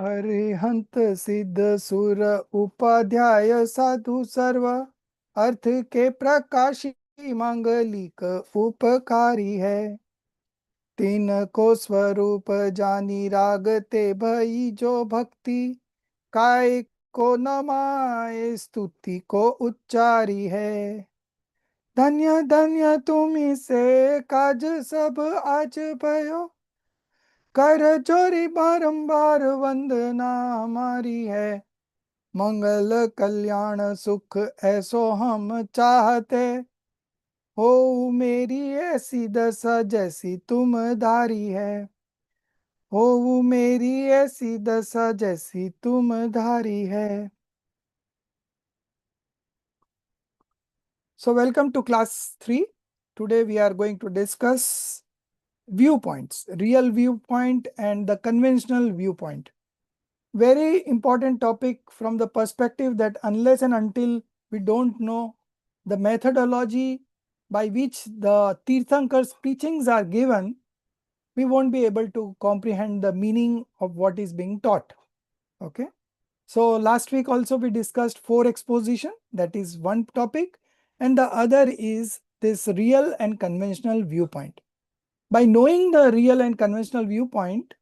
अरिहंत सिद्ध सुर उपाध्याय साधु सर्व अर्थ के प्रकाशी मांगलिक उपकारी है। तीन को स्वरूप जानी रागते भई जो भक्ति काय को नमाए स्तुति को उच्चारी है। धन्य धन्य तुम्ही से काज सब आज भयो कर जोरी बारंबार वंदना हमारी है। मंगल कल्याण सुख ऐसो हम चाहते हो मेरी ऐसी दशा जैसी तुम धारी है। हो मेरी ऐसी दशा जैसी तुम धारी है। So welcome to class 3. Today we are going to discuss viewpoints, real viewpoint and the conventional viewpoint. Very important topic from the perspective that unless and until we don't know the methodology by which the Tirthankars' preachings are given, we won't be able to comprehend the meaning of what is being taught. Okay. So last week also we discussed 4 exposition, that is one topic, and the other is this real and conventional viewpoint. By knowing the real and conventional viewpoint,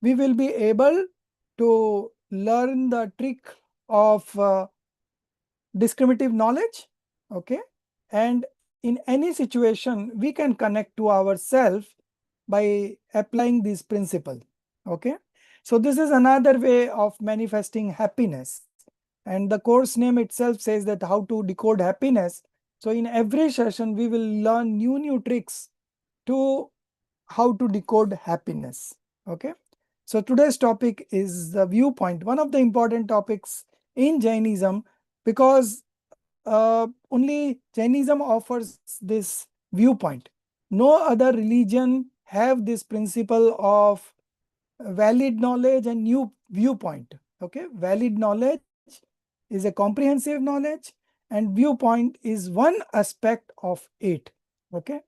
we will be able to learn the trick of discriminative knowledge, okay, and in any situation we can connect to ourselves by applying this principle, okay. So this is another way of manifesting happiness, and the course name itself says that how to decode happiness. So in every session we will learn new tricks to how to decode happiness, okay. So today's topic is the viewpoint, one of the important topics in Jainism, because only Jainism offers this viewpoint. No other religion have this principle of valid knowledge and new viewpoint. Okay, valid knowledge is a comprehensive knowledge and viewpoint is one aspect of it. Okay,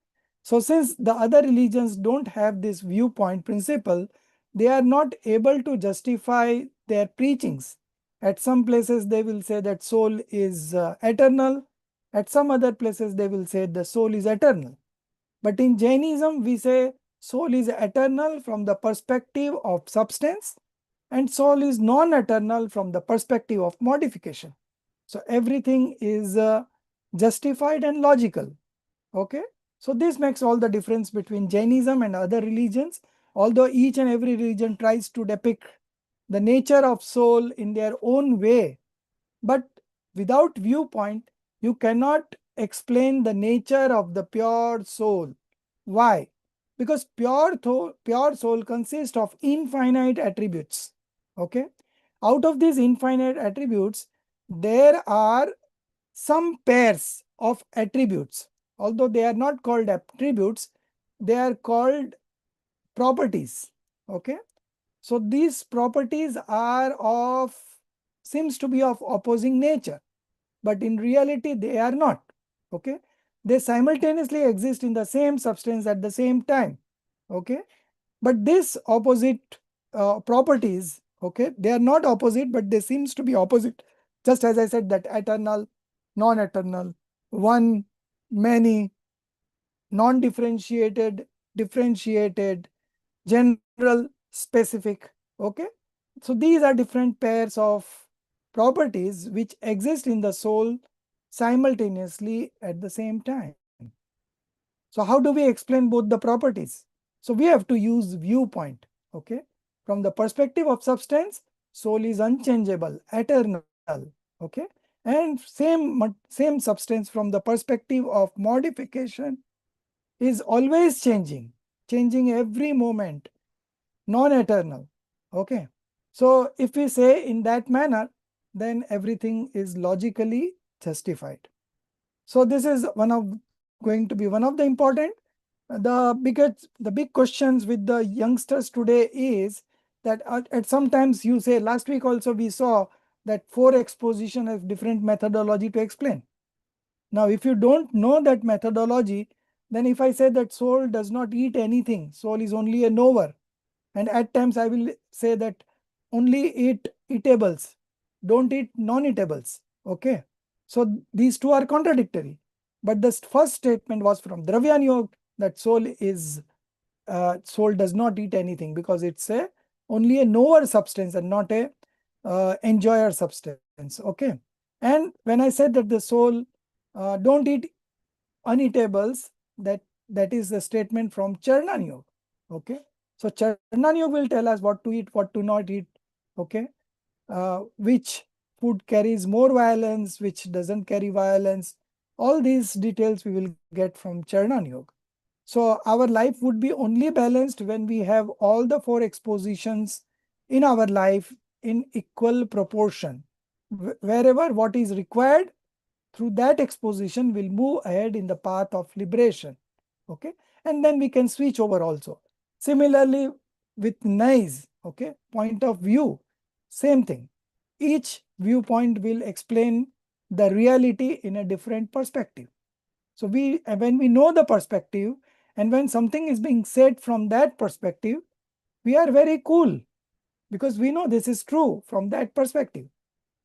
so since the other religions don't have this viewpoint principle, they are not able to justify their preachings. At some places they will say that soul is eternal. At some other places they will say the soul is eternal. But in Jainism we say soul is eternal from the perspective of substance and soul is non-eternal from the perspective of modification. So everything is justified and logical. Okay. So this makes all the difference between Jainism and other religions, although each and every religion tries to depict the nature of soul in their own way. But without viewpoint, you cannot explain the nature of the pure soul. Why? Because pure soul consists of infinite attributes. Okay. Out of these infinite attributes, there are some pairs of attributes. Although they are not called attributes, they are called properties. Okay. So these properties seems to be of opposing nature, but in reality they are not. Okay. They simultaneously exist in the same substance at the same time. Okay. But this opposite properties, okay, they are not opposite, but they seems to be opposite. Just as I said that eternal, non-eternal, one, many, non-differentiated, differentiated, general, specific. Okay. So these are different pairs of properties which exist in the soul simultaneously at the same time. So how do we explain both the properties? So we have to use viewpoint. Okay. From the perspective of substance, soul is unchangeable, eternal. Okay. And same substance from the perspective of modification is always changing every moment, non-eternal. Okay. So if we say in that manner, then everything is logically justified. So this is going to be one of the important. The big questions with the youngsters today is that at sometimes you say, last week also we saw that 4 exposition have different methodology to explain. Now if you don't know that methodology, then if I say that soul does not eat anything, soul is only a knower, and at times I will say that only eat eatables, don't eat non-eatables. Okay. So these two are contradictory. But the first statement was from Dravyan Yoga, that soul does not eat anything because it's a only a knower substance and not a enjoyer substance. Okay. And when I said that the soul don't eat uneatables, that is the statement from Charnan Yoga. Okay. So Charnan Yoga will tell us what to eat, what to not eat. Okay. Which food carries more violence, which doesn't carry violence. All these details we will get from Charnan Yoga. So our life would be only balanced when we have all the four expositions in our life in equal proportion. Wherever what is required, through that exposition we'll move ahead in the path of liberation. Okay. And then we can switch over also. Similarly, with nice, okay, point of view, same thing. Each viewpoint will explain the reality in a different perspective. So when we know the perspective, and when something is being said from that perspective, we are very cool because we know this is true from that perspective.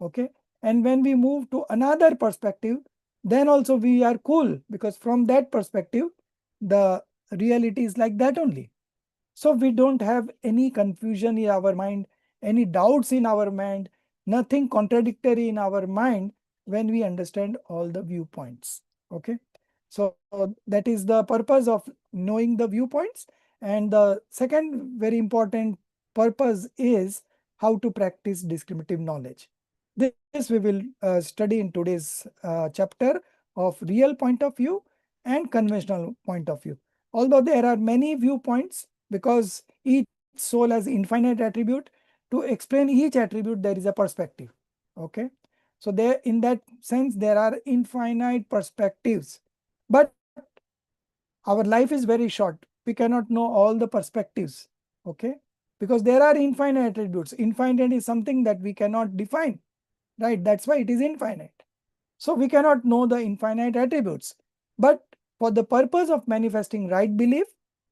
Okay. And when we move to another perspective, then also we are cool because from that perspective, the reality is like that only. So we don't have any confusion in our mind, any doubts in our mind, nothing contradictory in our mind when we understand all the viewpoints. Okay. So that is the purpose of knowing the viewpoints. And the second very important purpose is how to practice discriminative knowledge. This we will study in today's chapter of real point of view and conventional point of view. Although there are many viewpoints, because each soul has infinite attribute, to explain each attribute there is a perspective. Okay. So there, in that sense, there are infinite perspectives. But our life is very short. We cannot know all the perspectives. Okay. Because there are infinite attributes. Infinite is something that we cannot define. Right. That's why it is infinite. So we cannot know the infinite attributes. But for the purpose of manifesting right belief,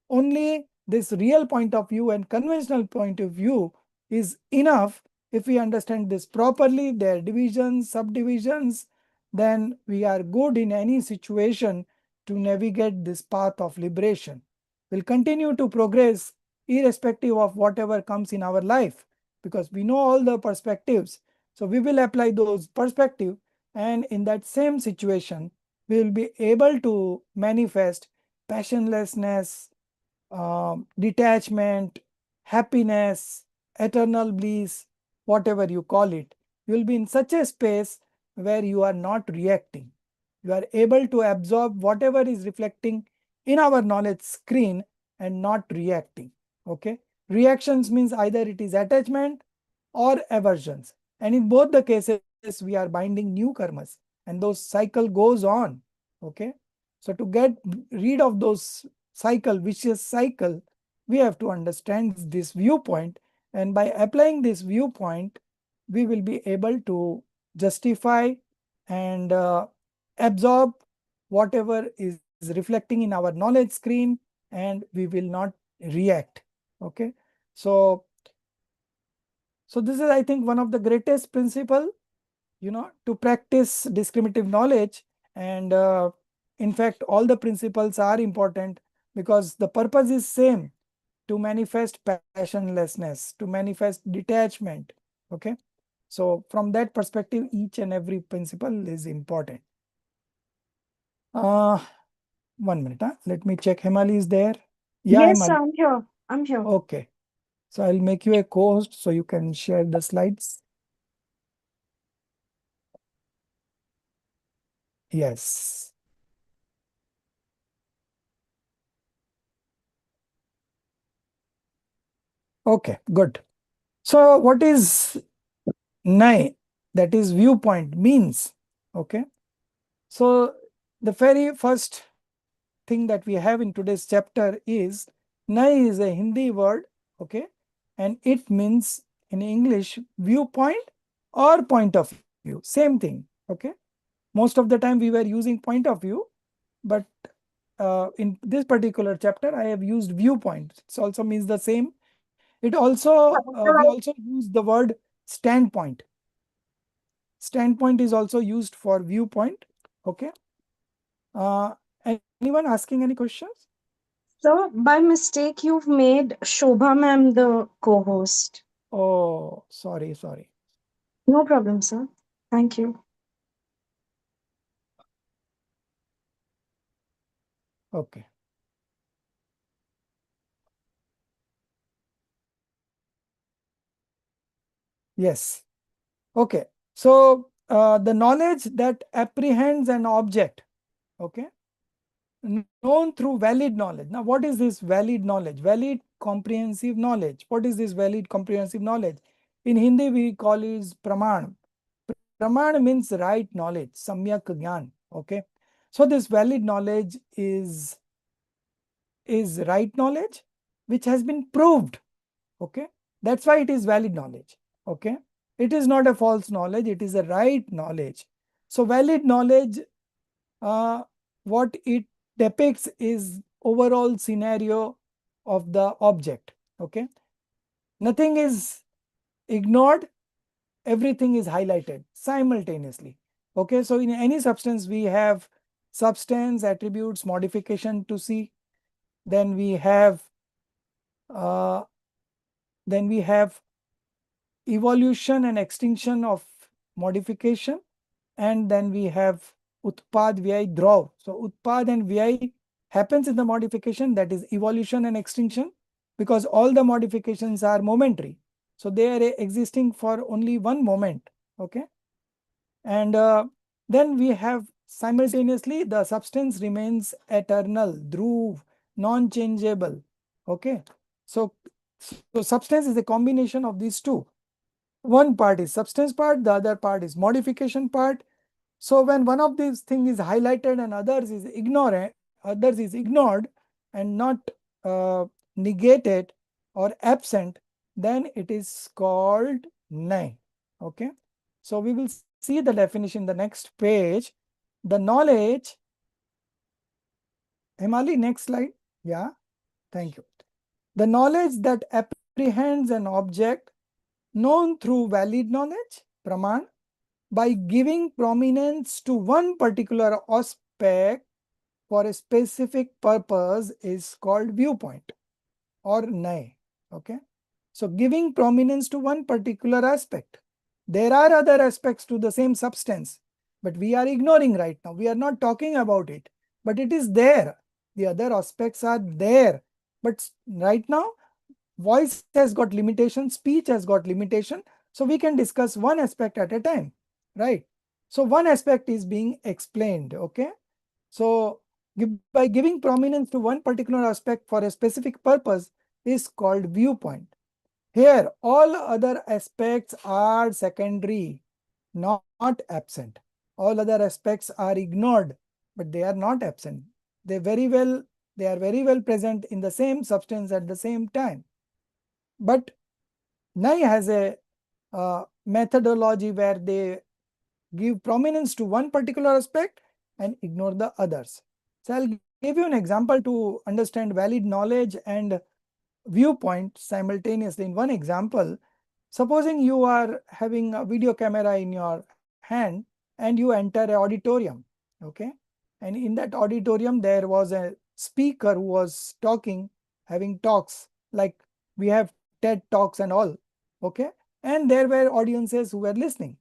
only this real point of view and conventional point of view is enough. If we understand this properly, their divisions, subdivisions, then we are good in any situation to navigate this path of liberation. We'll continue to progress irrespective of whatever comes in our life because we know all the perspectives. So we will apply those perspectives, and in that same situation, we will be able to manifest passionlessness, detachment, happiness, eternal bliss, whatever you call it. You will be in such a space where you are not reacting. You are able to absorb whatever is reflecting in our knowledge screen and not reacting. Okay. Reactions means either it is attachment or aversions. And in both the cases, we are binding new karmas, and those cycle goes on. Okay. So to get rid of those vicious cycle, we have to understand this viewpoint. And by applying this viewpoint, we will be able to justify and absorb whatever is reflecting in our knowledge screen, and we will not react. Okay. So this is, I think, one of the greatest principle, to practice discriminative knowledge. And in fact, all the principles are important because the purpose is same: to manifest passionlessness, to manifest detachment. Okay. So from that perspective, each and every principle is important. Uh, 1 minute. Let me check. Himali is there. Yeah, Yes, Himali. I'm here. I'm here. Okay. So I'll make you a co-host so you can share the slides. Yes. Okay, good. So what is Nai, that is viewpoint, means? Okay. So the very first thing that we have in today's chapter is Nai is a Hindi word. Okay. And it means in English viewpoint or point of view. Same thing. Okay. Most of the time we were using point of view, but in this particular chapter, I have used viewpoint. It also means the same. It also, we also use the word standpoint. Standpoint is also used for viewpoint. Okay. Uh, Anyone asking any questions? So, by mistake, you've made Shobha ma'am the co host. Oh, sorry, sorry. No problem, sir. Thank you. Okay. Yes. Okay. So the knowledge that apprehends an object, okay, known through valid knowledge. Now, what is this valid knowledge? Valid comprehensive knowledge. What is this valid comprehensive knowledge? In Hindi, we call it praman. Praman means right knowledge, samyak gyan. Okay. So this valid knowledge is right knowledge which has been proved. Okay. That's why it is valid knowledge. Okay. It is not a false knowledge, it is a right knowledge. So valid knowledge, uh, what it depicts is overall scenario of the object. Okay. Nothing is ignored, everything is highlighted simultaneously. Okay. So in any substance we have substance, attributes, modification to see. Then we have uh, then we have evolution and extinction of modification, and then we have utpad, vyay, draw. So utpad and vyay happens in the modification, that is evolution and extinction, because all the modifications are momentary, so they are existing for only one moment. Okay. And then we have simultaneously the substance remains eternal, dhruv, non-changeable. Okay. So substance is a combination of these two. One part is substance part, the other part is modification part. So when one of these things is highlighted and others is ignored and not uh, negated or absent, then it is called nay. Okay. So we will see the definition in the next page. The knowledge, Himali, next slide. Yeah, thank you. The knowledge that apprehends an object known through valid knowledge, praman, by giving prominence to one particular aspect for a specific purpose is called viewpoint or nay. Okay. So giving prominence to one particular aspect. There are other aspects to the same substance, but we are ignoring right now. We are not talking about it, but it is there. The other aspects are there. But right now, voice has got limitation, speech has got limitation. So we can discuss one aspect at a time, right? So one aspect is being explained. Okay. So by giving prominence to one particular aspect for a specific purpose is called viewpoint. Here, all other aspects are secondary, not absent. All other aspects are ignored, but they are not absent. They they are very well present in the same substance at the same time. But Nai has a methodology where they give prominence to one particular aspect and ignore the others. So I'll give you an example to understand valid knowledge and viewpoint simultaneously. In one example, supposing you are having a video camera in your hand and you enter an auditorium. Okay. And in that auditorium, there was a speaker who was talking, having talks like we have TED Talks and all. Okay. And there were audiences who were listening.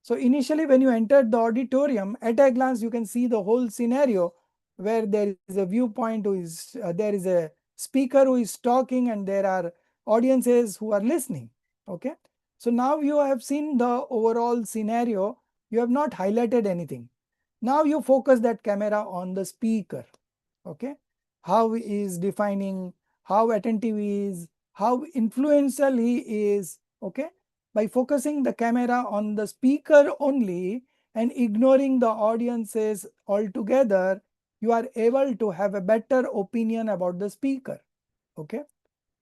So initially, when you entered the auditorium, at a glance, you can see the whole scenario where there is a viewpoint who is, there is a speaker who is talking and there are audiences who are listening. Okay. So now you have seen the overall scenario. You have not highlighted anything. Now you focus that camera on the speaker. Okay. How he is defining, how attentive he is, how influential he is. Okay. By focusing the camera on the speaker only and ignoring the audiences altogether, you are able to have a better opinion about the speaker. Okay.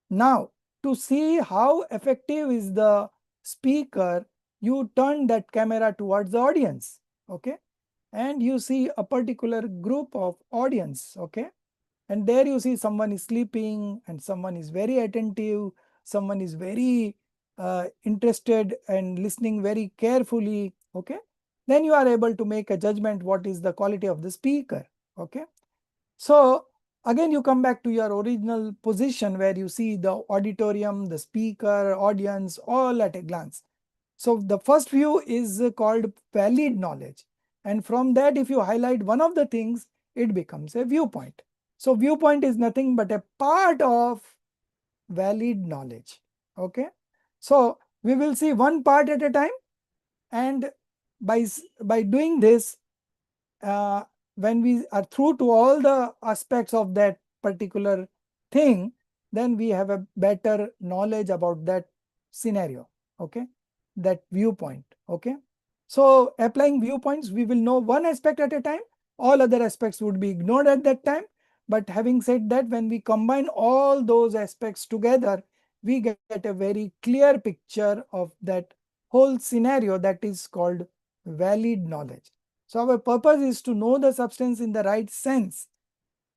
Now, to see how effective is the speaker, you turn that camera towards the audience. Okay. And you see a particular group of audience. Okay. And there you see someone is sleeping and someone is very attentive, someone is very interested and listening very carefully, okay, then you are able to make a judgment what is the quality of the speaker, okay. So again, you come back to your original position where you see the auditorium, the speaker, audience, all at a glance. So the first view is called valid knowledge. And from that, if you highlight one of the things, it becomes a viewpoint. So viewpoint is nothing but a part of valid knowledge. Okay. So we will see one part at a time, and by doing this, uh, when we are through to all the aspects of that particular thing, then we have a better knowledge about that scenario, okay, that viewpoint, okay. So applying viewpoints, we will know one aspect at a time, all other aspects would be ignored at that time. But having said that, when we combine all those aspects together, we get a very clear picture of that whole scenario, that is called valid knowledge. So our purpose is to know the substance in the right sense.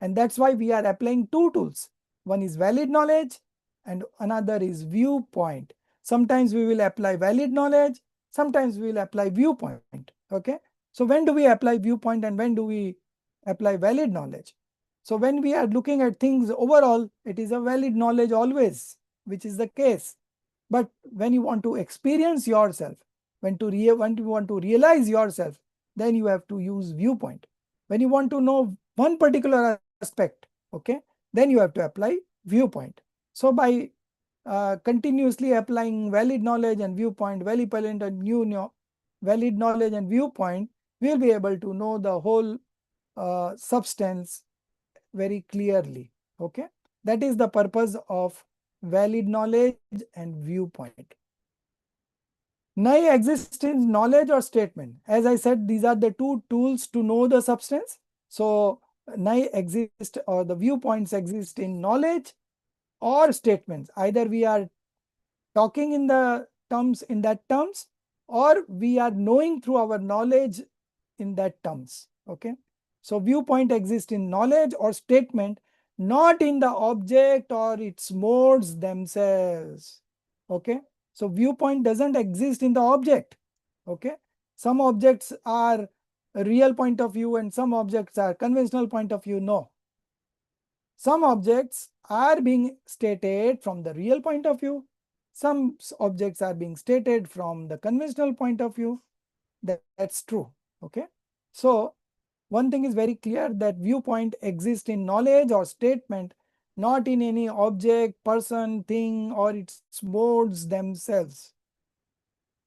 And that's why we are applying two tools. One is valid knowledge and another is viewpoint. Sometimes we will apply valid knowledge, sometimes we will apply viewpoint. Okay. So when do we apply viewpoint and when do we apply valid knowledge? So when we are looking at things overall, it is a valid knowledge always, which is the case. But when you want to experience yourself, when you want to realize yourself, then you have to use viewpoint. When you want to know one particular aspect, okay, then you have to apply viewpoint. So by continuously applying valid knowledge and viewpoint, valid knowledge and viewpoint, we will be able to know the whole substance very clearly. Okay, that is the purpose of valid knowledge and viewpoint. Nai exists in knowledge or statement. As I said, these are the two tools to know the substance. So nai exist, or the viewpoints exist in knowledge or statements. Either we are talking in the terms, in that terms, or we are knowing through our knowledge in that terms. Okay. So viewpoint exists in knowledge or statement, not in the object or its modes themselves. Okay. So viewpoint doesn't exist in the object. Okay. Some objects are a real point of view and some objects are conventional point of view. No. Some objects are being stated from the real point of view. Some objects are being stated from the conventional point of view. That's true. Okay. So one thing is very clear, that viewpoint exists in knowledge or statement, not in any object, person, thing, or its modes themselves.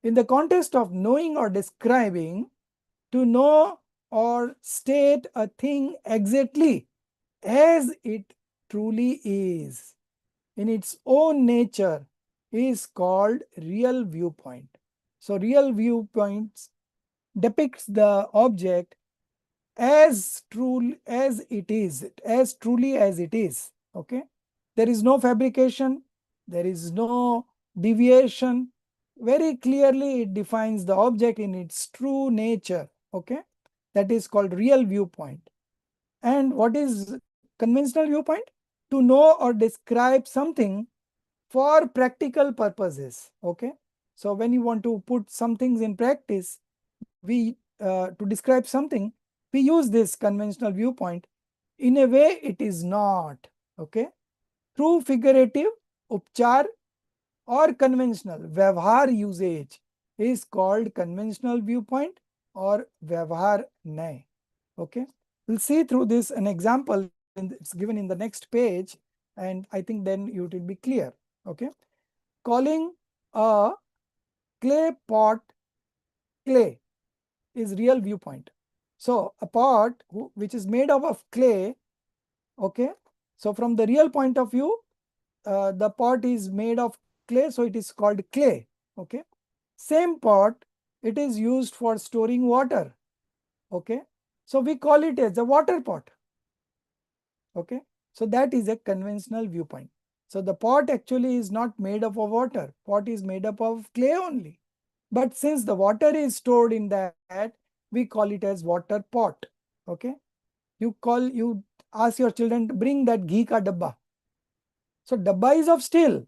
In the context of knowing or describing, to know or state a thing exactly as it truly is in its own nature is called real viewpoint. So real viewpoints depicts the object as true as it is, as truly as it is. Okay. There is no fabrication, there is no deviation. Very clearly it defines the object in its true nature. Okay. That is called real viewpoint. And what is conventional viewpoint? To know or describe something for practical purposes. Okay. So when you want to put some things in practice, we to describe something, we use this conventional viewpoint. In a way, it is not. Okay. Through figurative, upchar, or conventional vyavhar usage is called conventional viewpoint or vyavhar nay. Okay. We'll see through this an example, it's given in the next page, and I think then it will be clear. Okay. Calling a clay pot clay is real viewpoint. So a pot which is made up of clay, okay. So from the real point of view, the pot is made of clay, so it is called clay. Okay. Same pot, it is used for storing water. Okay. So we call it as a water pot. Okay. So that is a conventional viewpoint. So the pot actually is not made up of water. Pot is made up of clay only. But since the water is stored in that, we call it as water pot. Okay. You ask your children to bring that ghee ka dabba. So dabba is of steel.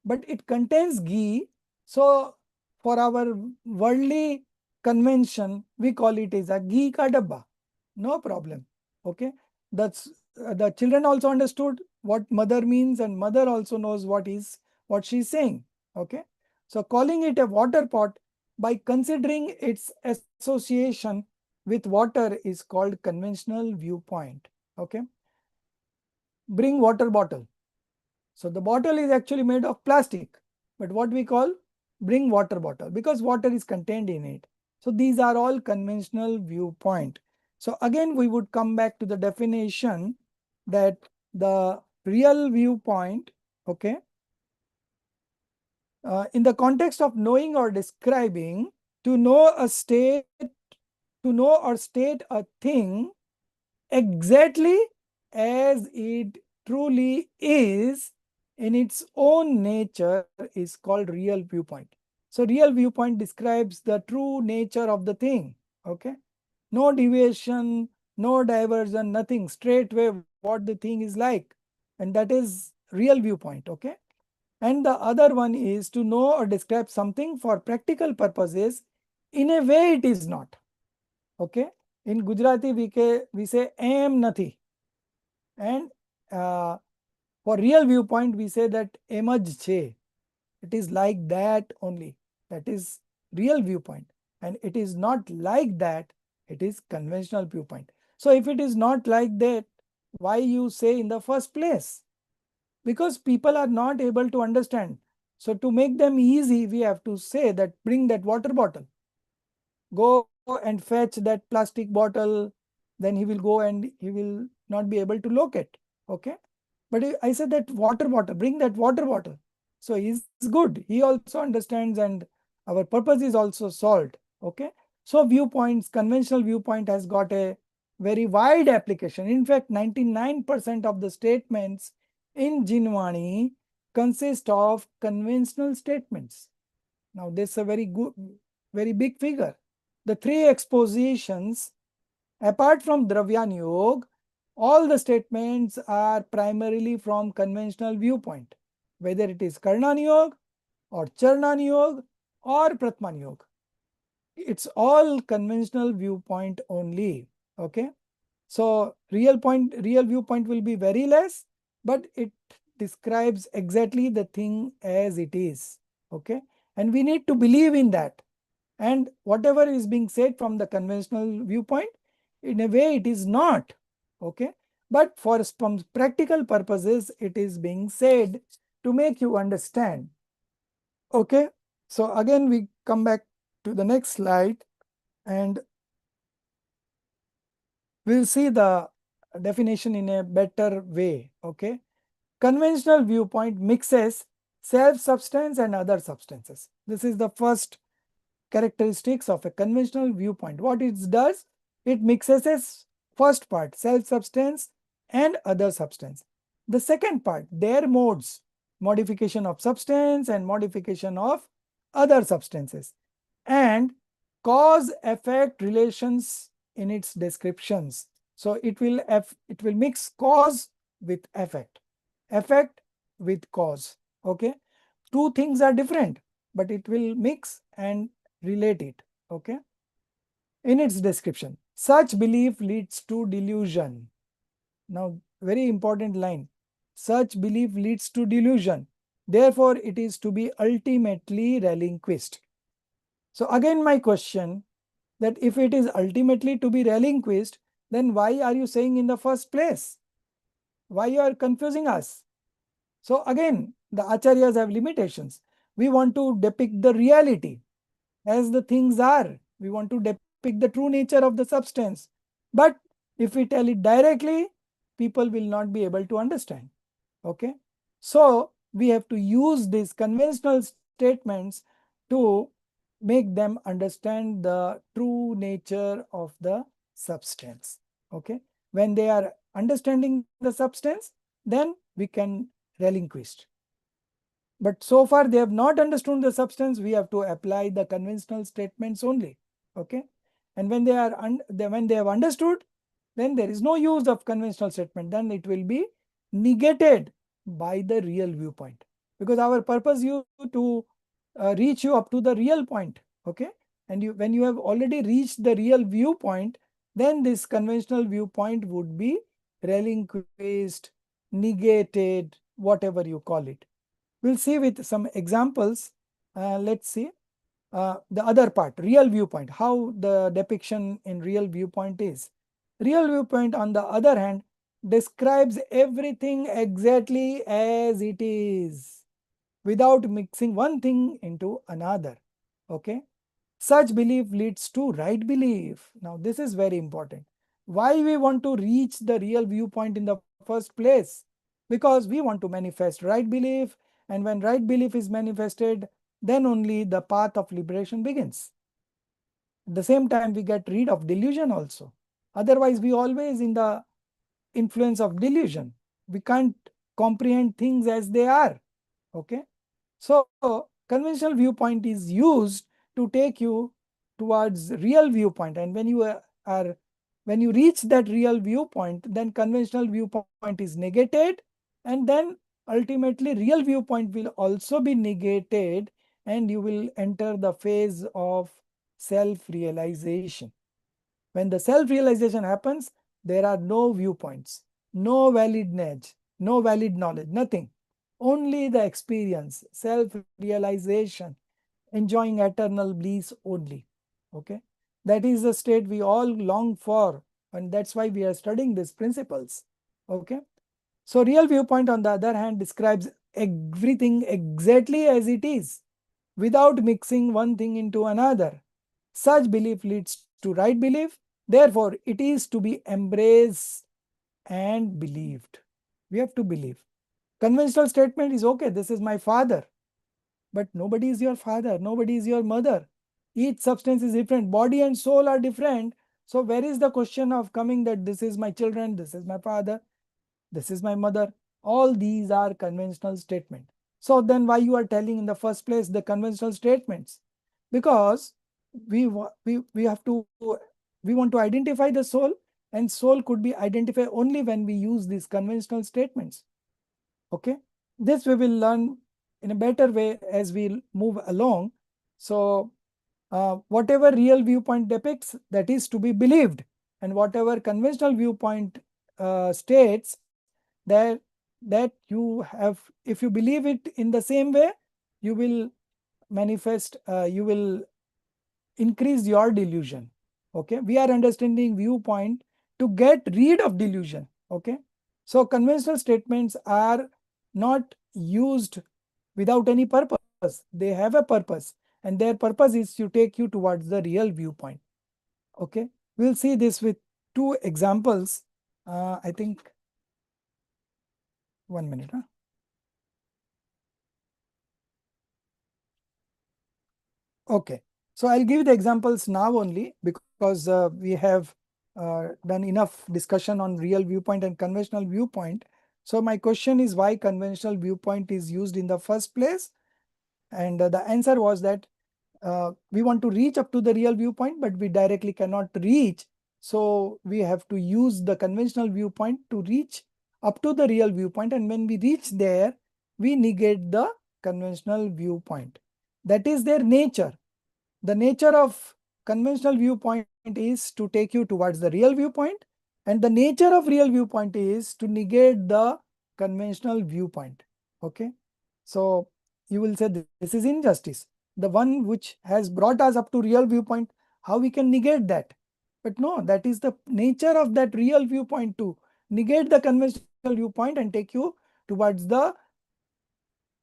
but it contains ghee. So for our worldly convention, we call it as a ghee ka dabba. No problem. Okay. That's the children also understood what mother means, and mother also knows what she's saying. Okay. So calling it a water pot by considering its association with water is called conventional viewpoint. Okay. Bring water bottle. So the bottle is actually made of plastic, but what we call bring water bottle because water is contained in it. So these are all conventional viewpoint. So again, we would come back to the definition that the real viewpoint, okay, in the context of knowing or describing, to know a state, to know or state a thing exactly as it truly is in its own nature is called real viewpoint. So real viewpoint describes the true nature of the thing. Okay. No deviation, no diversion, nothing. Straightway what the thing is like. And that is real viewpoint. Okay. And the other one is to know or describe something for practical purposes in a way it is not. Okay. In Gujarati, we say am nathi. And for real viewpoint, we say that em જ છે. It is like that only. That is real viewpoint. And it is not like that. It is conventional viewpoint. So if it is not like that, why you say in the first place? Because people are not able to understand. So to make them easy, we have to say that bring that water bottle. Go and fetch that plastic bottle, then he will go and he will not be able to locate. Okay. But I said that water bottle, bring that water bottle. So he's good. He also understands and our purpose is also solved. Okay. So viewpoints, conventional viewpoint has got a very wide application. In fact, 99% of the statements in Jinwani consist of conventional statements. Now, this is a very good, very big figure. The three expositions, apart from Dravyan Yoga, all the statements are primarily from conventional viewpoint, whether it is Karnan Yoga or Charnan Yoga or Pratman Yoga. It's all conventional viewpoint only. Okay. So real viewpoint will be very less, but it describes exactly the thing as it is. Okay. And we need to believe in that. And whatever is being said from the conventional viewpoint, in a way it is not. Okay. But for some practical purposes, it is being said to make you understand. Okay. So again, we come back to the next slide and we'll see the definition in a better way. Okay. Conventional viewpoint mixes self-substance and other substances. This is the first characteristics of a conventional viewpoint. What it does, it mixes its first part, self-substance and other substance. The second part, their modes, modification of substance and modification of other substances, and cause-effect relations in its descriptions. So it will mix cause with effect with cause. Okay, two things are different, but it will mix and relate it. Okay, in its description, such belief leads to delusion. Now, very important line, such belief leads to delusion, therefore it is to be ultimately relinquished. So again my question, that if it is ultimately to be relinquished, then why are you saying in the first place? Why you are confusing us? So again, the acharyas have limitations. We want to depict the reality as the things are. We want to depict the true nature of the substance. But if we tell it directly, people will not be able to understand. Okay. So we have to use these conventional statements to make them understand the true nature of the substance. Okay. When they are understanding the substance, then we can relinquish. But so far they have not understood the substance, we have to apply the conventional statements only. Okay. And when when they have understood, then there is no use of conventional statement. Then it will be negated by the real viewpoint, because our purpose you to reach you up to the real point. Okay, and when you have already reached the real viewpoint, then this conventional viewpoint would be relinquished, negated, whatever you call it. We'll see with some examples. Let's see the other part, real viewpoint, how the depiction in real viewpoint is. Real viewpoint, on the other hand, describes everything exactly as it is without mixing one thing into another. Okay, such belief leads to right belief. Now, this is very important. Why we want to reach the real viewpoint in the first place? Because we want to manifest right belief, and when right belief is manifested, then only the path of liberation begins. At the same time, we get rid of delusion also. Otherwise, we always in the influence of delusion. We can't comprehend things as they are. Okay. So conventional viewpoint is used to take you towards real viewpoint, and are when you reach that real viewpoint, then conventional viewpoint is negated, and then ultimately real viewpoint will also be negated, and you will enter the phase of self realization. When the self realization happens, there are no viewpoints, no valid knowledge, no valid knowledge, nothing. Only the experience, self realization, enjoying eternal bliss only. Okay. That is the state we all long for, and that's why we are studying these principles. Okay. So, real viewpoint, on the other hand, describes everything exactly as it is without mixing one thing into another. Such belief leads to right belief. Therefore, it is to be embraced and believed. We have to believe. Conventional statement is okay, this is my father, but nobody is your father, nobody is your mother. Each substance is different, body and soul are different. So, where is the question of coming that this is my children, this is my father, this is my mother? All these are conventional statements. So, then why you are telling in the first place the conventional statements? Because we have to we want to identify the soul, and soul could be identified only when we use these conventional statements. Okay, this we will learn in a better way as we move along. So whatever real viewpoint depicts, that is to be believed, and whatever conventional viewpoint states, that you have, if you believe it in the same way, you will manifest, you will increase your delusion. Okay, we are understanding viewpoint to get rid of delusion. Okay, so conventional statements are not used without any purpose. They have a purpose, and their purpose is to take you towards the real viewpoint. Okay, we'll see this with two examples. I think 1 minute. Okay, so I'll give the examples now only because we have done enough discussion on real viewpoint and conventional viewpoint. So my question is, why conventional viewpoint is used in the first place? And the answer was that we want to reach up to the real viewpoint, but we directly cannot reach. So we have to use the conventional viewpoint to reach up to the real viewpoint. And when we reach there, we negate the conventional viewpoint. That is their nature. The nature of conventional viewpoint is to take you towards the real viewpoint, and the nature of real viewpoint is to negate the conventional viewpoint. Okay, so you will say this is injustice. The one which has brought us up to real viewpoint, how we can negate that? But no, that is the nature of that real viewpoint to negate the conventional viewpoint and take you towards the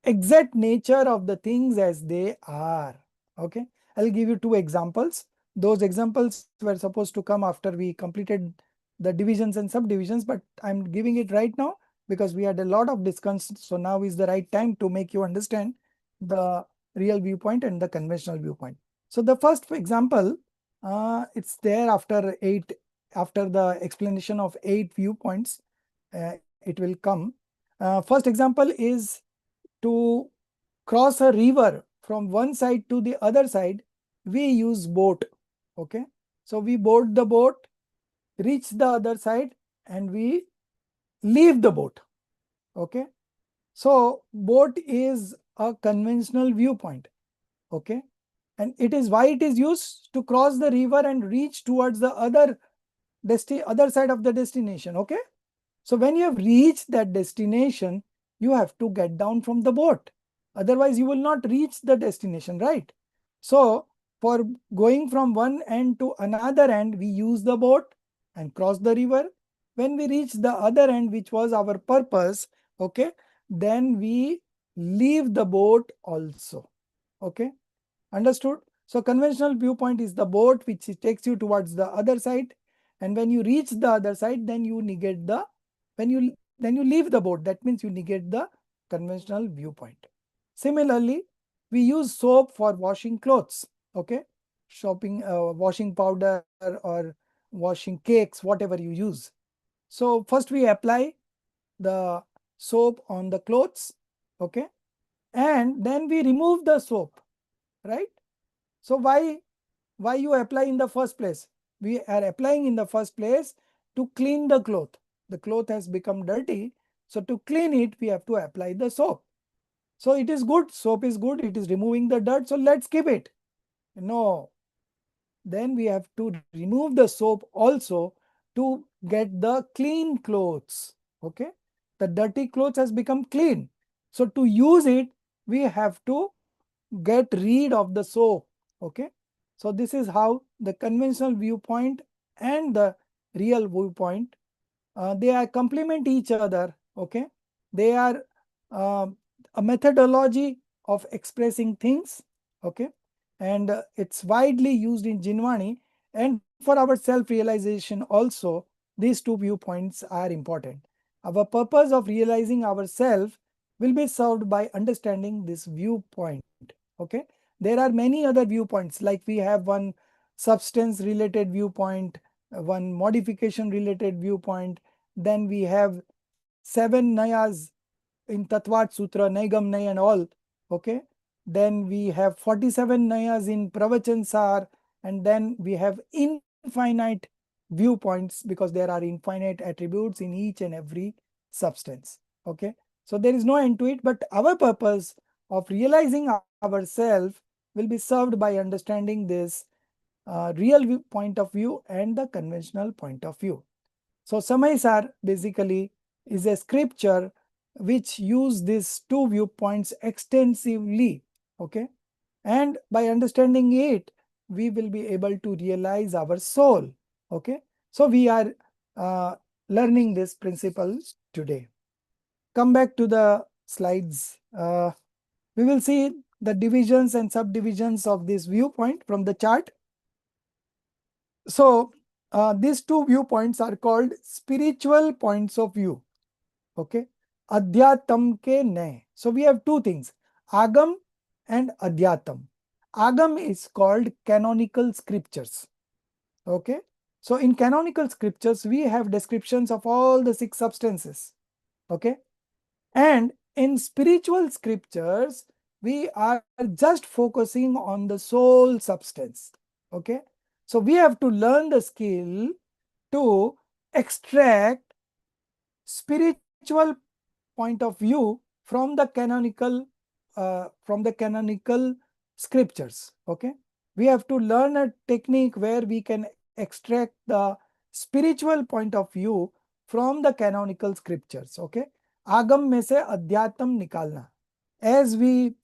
exact nature of the things as they are. Okay, I'll give you two examples. Those examples were supposed to come after we completed the divisions and subdivisions, but I'm giving it right now because we had a lot of discussion. So now is the right time to make you understand the real viewpoint and the conventional viewpoint. So the first example, it's there after the explanation of 8 viewpoints. It will come. First example is to cross a river from one side to the other side, we use boat. Okay, so we board the boat, reach the other side, and we leave the boat. Okay, So boat is a conventional viewpoint. Okay. And it is why it is used to cross the river and reach towards the other side of the destination. Okay. So when you have reached that destination, you have to get down from the boat. Otherwise, you will not reach the destination, right? So for going from one end to another end, we use the boat and cross the river. When we reach the other end, which was our purpose, okay, then we leave the boat also. Okay, understood? So conventional viewpoint is the boat which takes you towards the other side, and when you reach the other side, then you negate the then you leave the boat. That means you negate the conventional viewpoint. Similarly, we use soap for washing clothes. Okay, washing powder or washing cakes, whatever you use. So first we apply the soap on the clothes. Okay, and then we remove the soap, right? So why you apply in the first place? We are applying in the first place to clean the cloth. The cloth has become dirty. So to clean it, we have to apply the soap. So it is good. Soap is good. It is removing the dirt. So let's keep it. No. Then we have to remove the soap also to get the clean clothes. Okay. The dirty clothes has become clean. So to use it, we have to get rid of the soap. Okay. So this is how the conventional viewpoint and the real viewpoint, they are complement each other. Okay. They are um, a methodology of expressing things. Okay. And it's widely used in Jinwani, and for our self realization also, these two viewpoints are important. Our purpose of realizing ourselves will be served by understanding this viewpoint. Okay, there are many other viewpoints, like we have one substance related viewpoint, one modification related viewpoint, then we have 7 nayas in Tatvat Sutra, Naigam Nay and all. Okay. Then we have 47 nayas in Pravachan Sar, and then we have infinite viewpoints because there are infinite attributes in each and every substance. Okay. So there is no end to it, but our purpose of realizing ourselves will be served by understanding this point of view and the conventional point of view. So Samaisar basically is a scripture which use these two viewpoints extensively. Okay. And by understanding it, we will be able to realize our soul. Okay. So we are uh, learning this principle today. Come back to the slides. We will see the divisions and subdivisions of this viewpoint from the chart. So these two viewpoints are called spiritual points of view. Okay. Adhyatam ke nay. So we have two things, Agam and Adhyatam. Agam is called canonical scriptures. Okay. So in canonical scriptures, we have descriptions of all the 6 substances. Okay. And in spiritual scriptures, we are just focusing on the soul substance. Okay. So we have to learn the skill to extract spiritual point of view from the canonical scriptures. Okay. We have to learn a technique where we can extract the spiritual point of view from the canonical scriptures. Okay. Agam में से अध्यात्म निकालना. As we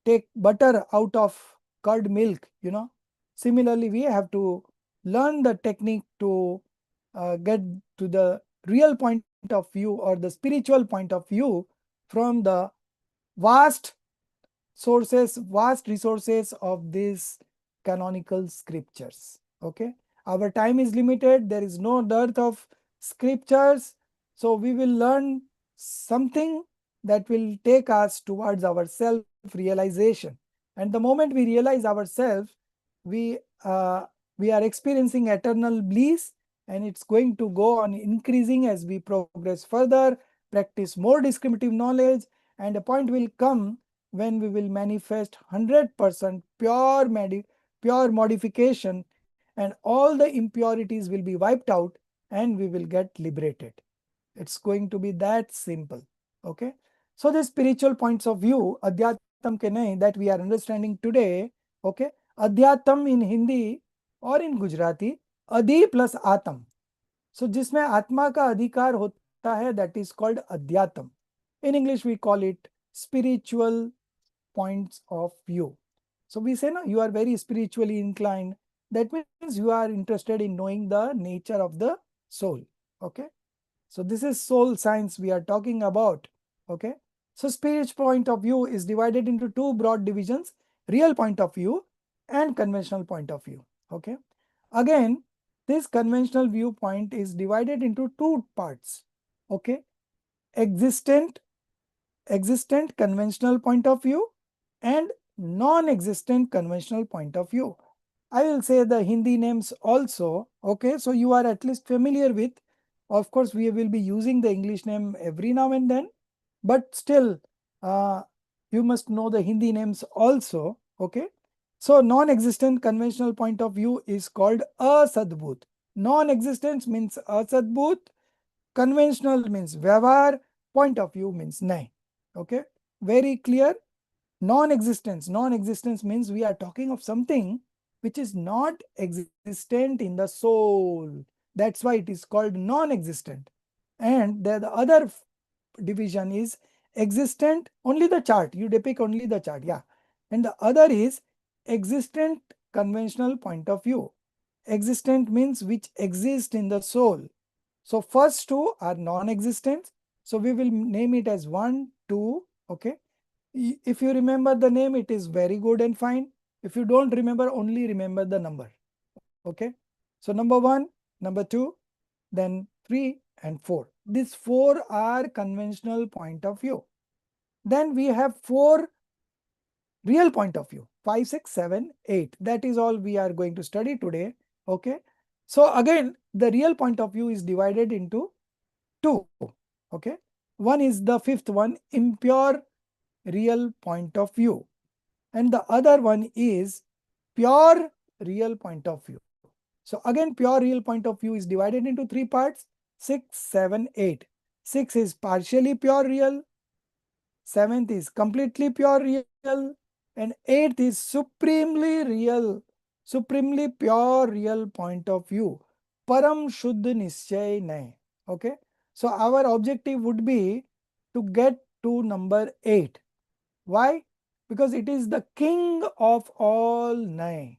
take butter out of curd milk, similarly we have to learn the technique to get to the real point of view or the spiritual point of view from the vast vast resources of these canonical scriptures. Okay. Our time is limited. There is no dearth of scriptures. So we will learn something that will take us towards our self realization. And the moment we realize ourselves, we uh, we are experiencing eternal bliss, and it's going to go on increasing as we progress further, practice more discriminative knowledge, and a point will come when we will manifest 100% pure modification, and all the impurities will be wiped out and we will get liberated. It's going to be that simple. Okay. So the spiritual points of view, Adhyatam ke nahi, that we are understanding today. Okay. Adhyatam in Hindi or in Gujarati, Adi plus Atam. So जिसमें आत्मा का अधिकार होता है, that is called Adhyatam. In English we call it spiritual points of view. So we say, no, you are very spiritually inclined. That means you are interested in knowing the nature of the soul. Okay. So this is soul science we are talking about. Okay. So spiritual point of view is divided into two broad divisions: real point of view and conventional point of view. Okay. Again, this conventional viewpoint is divided into two parts. Okay. Existent conventional point of view and non-existent conventional point of view. I will say the Hindi names also. Okay, so you are at least familiar with. Of course, we will be using the English name every now and then, but still, uh, you must know the Hindi names also. Okay, so non-existent conventional point of view is called asadbhut. Non-existence means asadbhut. Conventional means व्यवहार, point of view means nahi. Okay, very clear. Non-existence means we are talking of something which is not existent in the soul. That's why it is called non-existent. And the other division is existent, only the chart, you depict only the chart, yeah. And the other is existent conventional point of view. Existent means which exist in the soul. So first two are non-existent. So we will name it as 1, 2. Okay. If you remember the name, it is very good and fine. If you don't remember, only remember the number. Okay. So number 1, number 2, then 3 and 4. These 4 are conventional point of view. Then we have 4 real point of view: 5, 6, 7, 8. That is all we are going to study today. Okay. So again, the real point of view is divided into 2. Okay. One is the fifth one, impure real point of view. And the other one is pure real point of view. So again, pure real point of view is divided into 3 parts: 6, 7, 8. 6 is partially pure real, 7th is completely pure real, and 8th is supremely real, supremely pure real point of view. Param Shuddha Nischay Nay. Okay. So our objective would be to get to number 8. Why? Because it is the king of all Nay.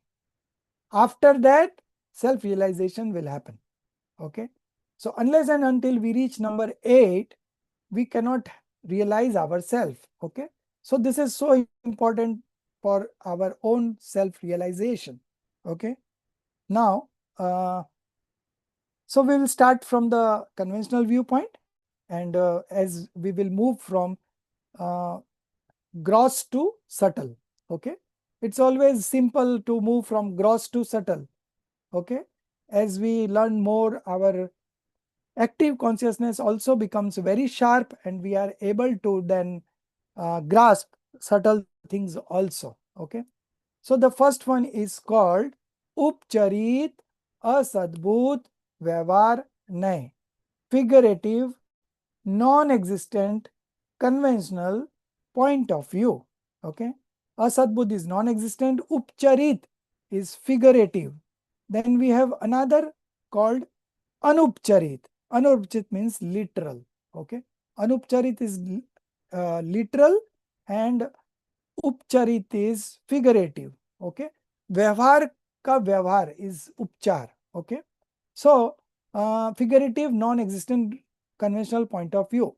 After that, self-realization will happen. Okay. So unless and until we reach number 8, we cannot realize ourselves. Okay. So this is so important for our own self-realization. Okay. Now, so we will start from the conventional viewpoint, and as we will move from uh, gross to subtle. Okay. It's always simple to move from gross to subtle. Okay. As we learn more, our active consciousness also becomes very sharp, and we are able to then grasp subtle things also. Okay. So the first one is called Upcharit Asadbhut Vyavhar Nay. Figurative, non-existent, conventional point of view. Okay. Asadbhut is non-existent. Upcharit is figurative. Then we have another called Anupcharit. Anupcharit means literal. Okay. Anupcharit is literal, and Upcharit is figurative. Okay. Vyavhar ka vyavhar is upchar. Okay. So figurative, non-existent, conventional point of view.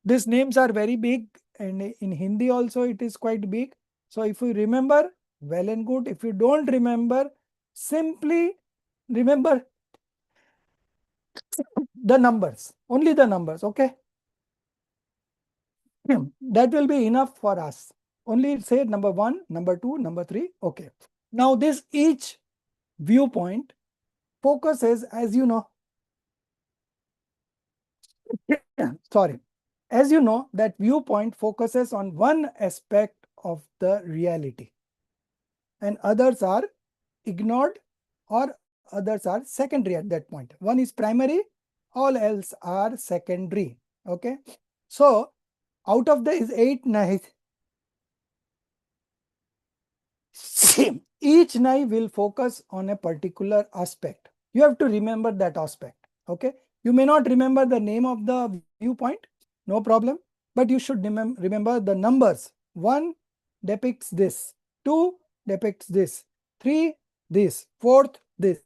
These names are very big, and in Hindi also it is quite big. So if you remember, well and good. If you don't remember, simply remember the numbers, only the numbers. Okay. That will be enough for us. Only say number 1, number 2, number 3. Okay. Now this each viewpoint focuses, as you know, sorry, as you know, that viewpoint focuses on one aspect of the reality, and others are ignored, or others are secondary at that point. One is primary, all else are secondary. Okay. So Out of the is 8 knives, each knife will focus on a particular aspect. You have to remember that aspect. Okay. You may not remember the name of the viewpoint, no problem, but you should remember the numbers. 1 depicts this, 2 depicts this, 3 this, 4th this.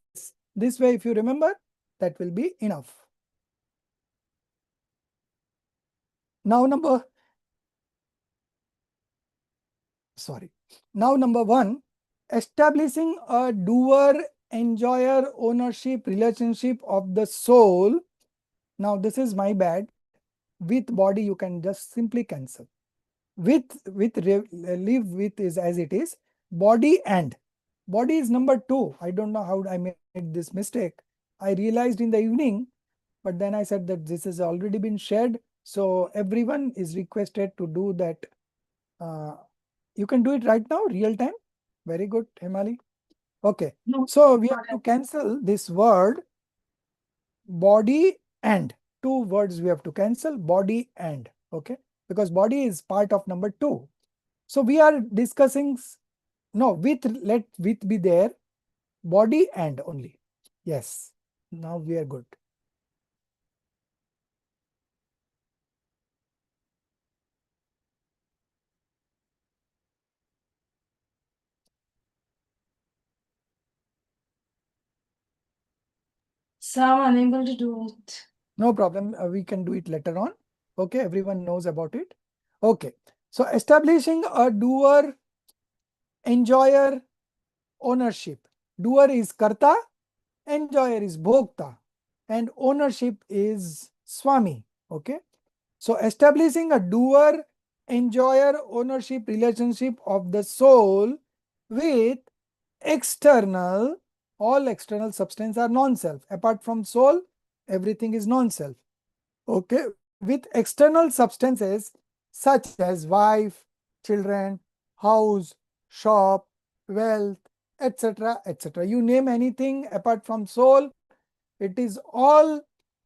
This way, if you remember, that will be enough. Now number 1, establishing a doer enjoyer ownership relationship of the soul. Now this is my bad. With body you can just simply cancel. Leave with is as it is. Body and body is number 2. I don't know how I made this mistake. I realized in the evening, but then I said that this has already been shared. So everyone is requested to do that. Uh, you can do it right now, real time. Very good, Himali. Okay. No, So we got have to it. cancel this word body and. Two words we have to cancel, body and. Okay. Because body is part of number 2. So we are discussing, no, let with be there, body and only. Yes. Now we are good. So I'm unable to do it. No problem. We can do it later on. Okay. Everyone knows about it. Okay. So establishing a doer enjoyer ownership. Doer is karta, enjoyer is bhokta, and ownership is swami. Okay. So establishing a doer enjoyer ownership relationship of the soul with external, all external substance are non-self. Apart from soul, everything is non-self. Okay. With external substances such as wife, children, house, shop, wealth, etc., etc. You name anything apart from soul, it is all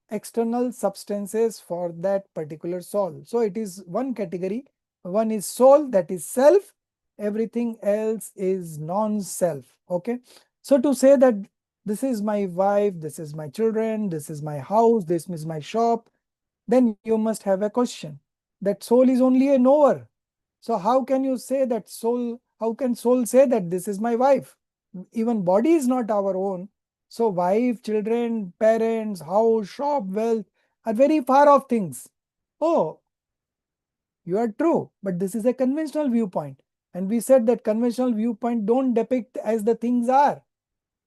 external substances for that particular soul. So it is one category. One is soul, that is self. Everything else is non-self. Okay. So to say that this is my wife, this is my children, this is my house, this is my shop, then you must have a question. That soul is only a knower. So how can you say that soul, how can soul say that this is my wife? Even body is not our own. So wife, children, parents, house, shop, wealth are very far off things. Oh, you are true, but this is a conventional viewpoint. And we said that conventional viewpoint don't depict as the things are.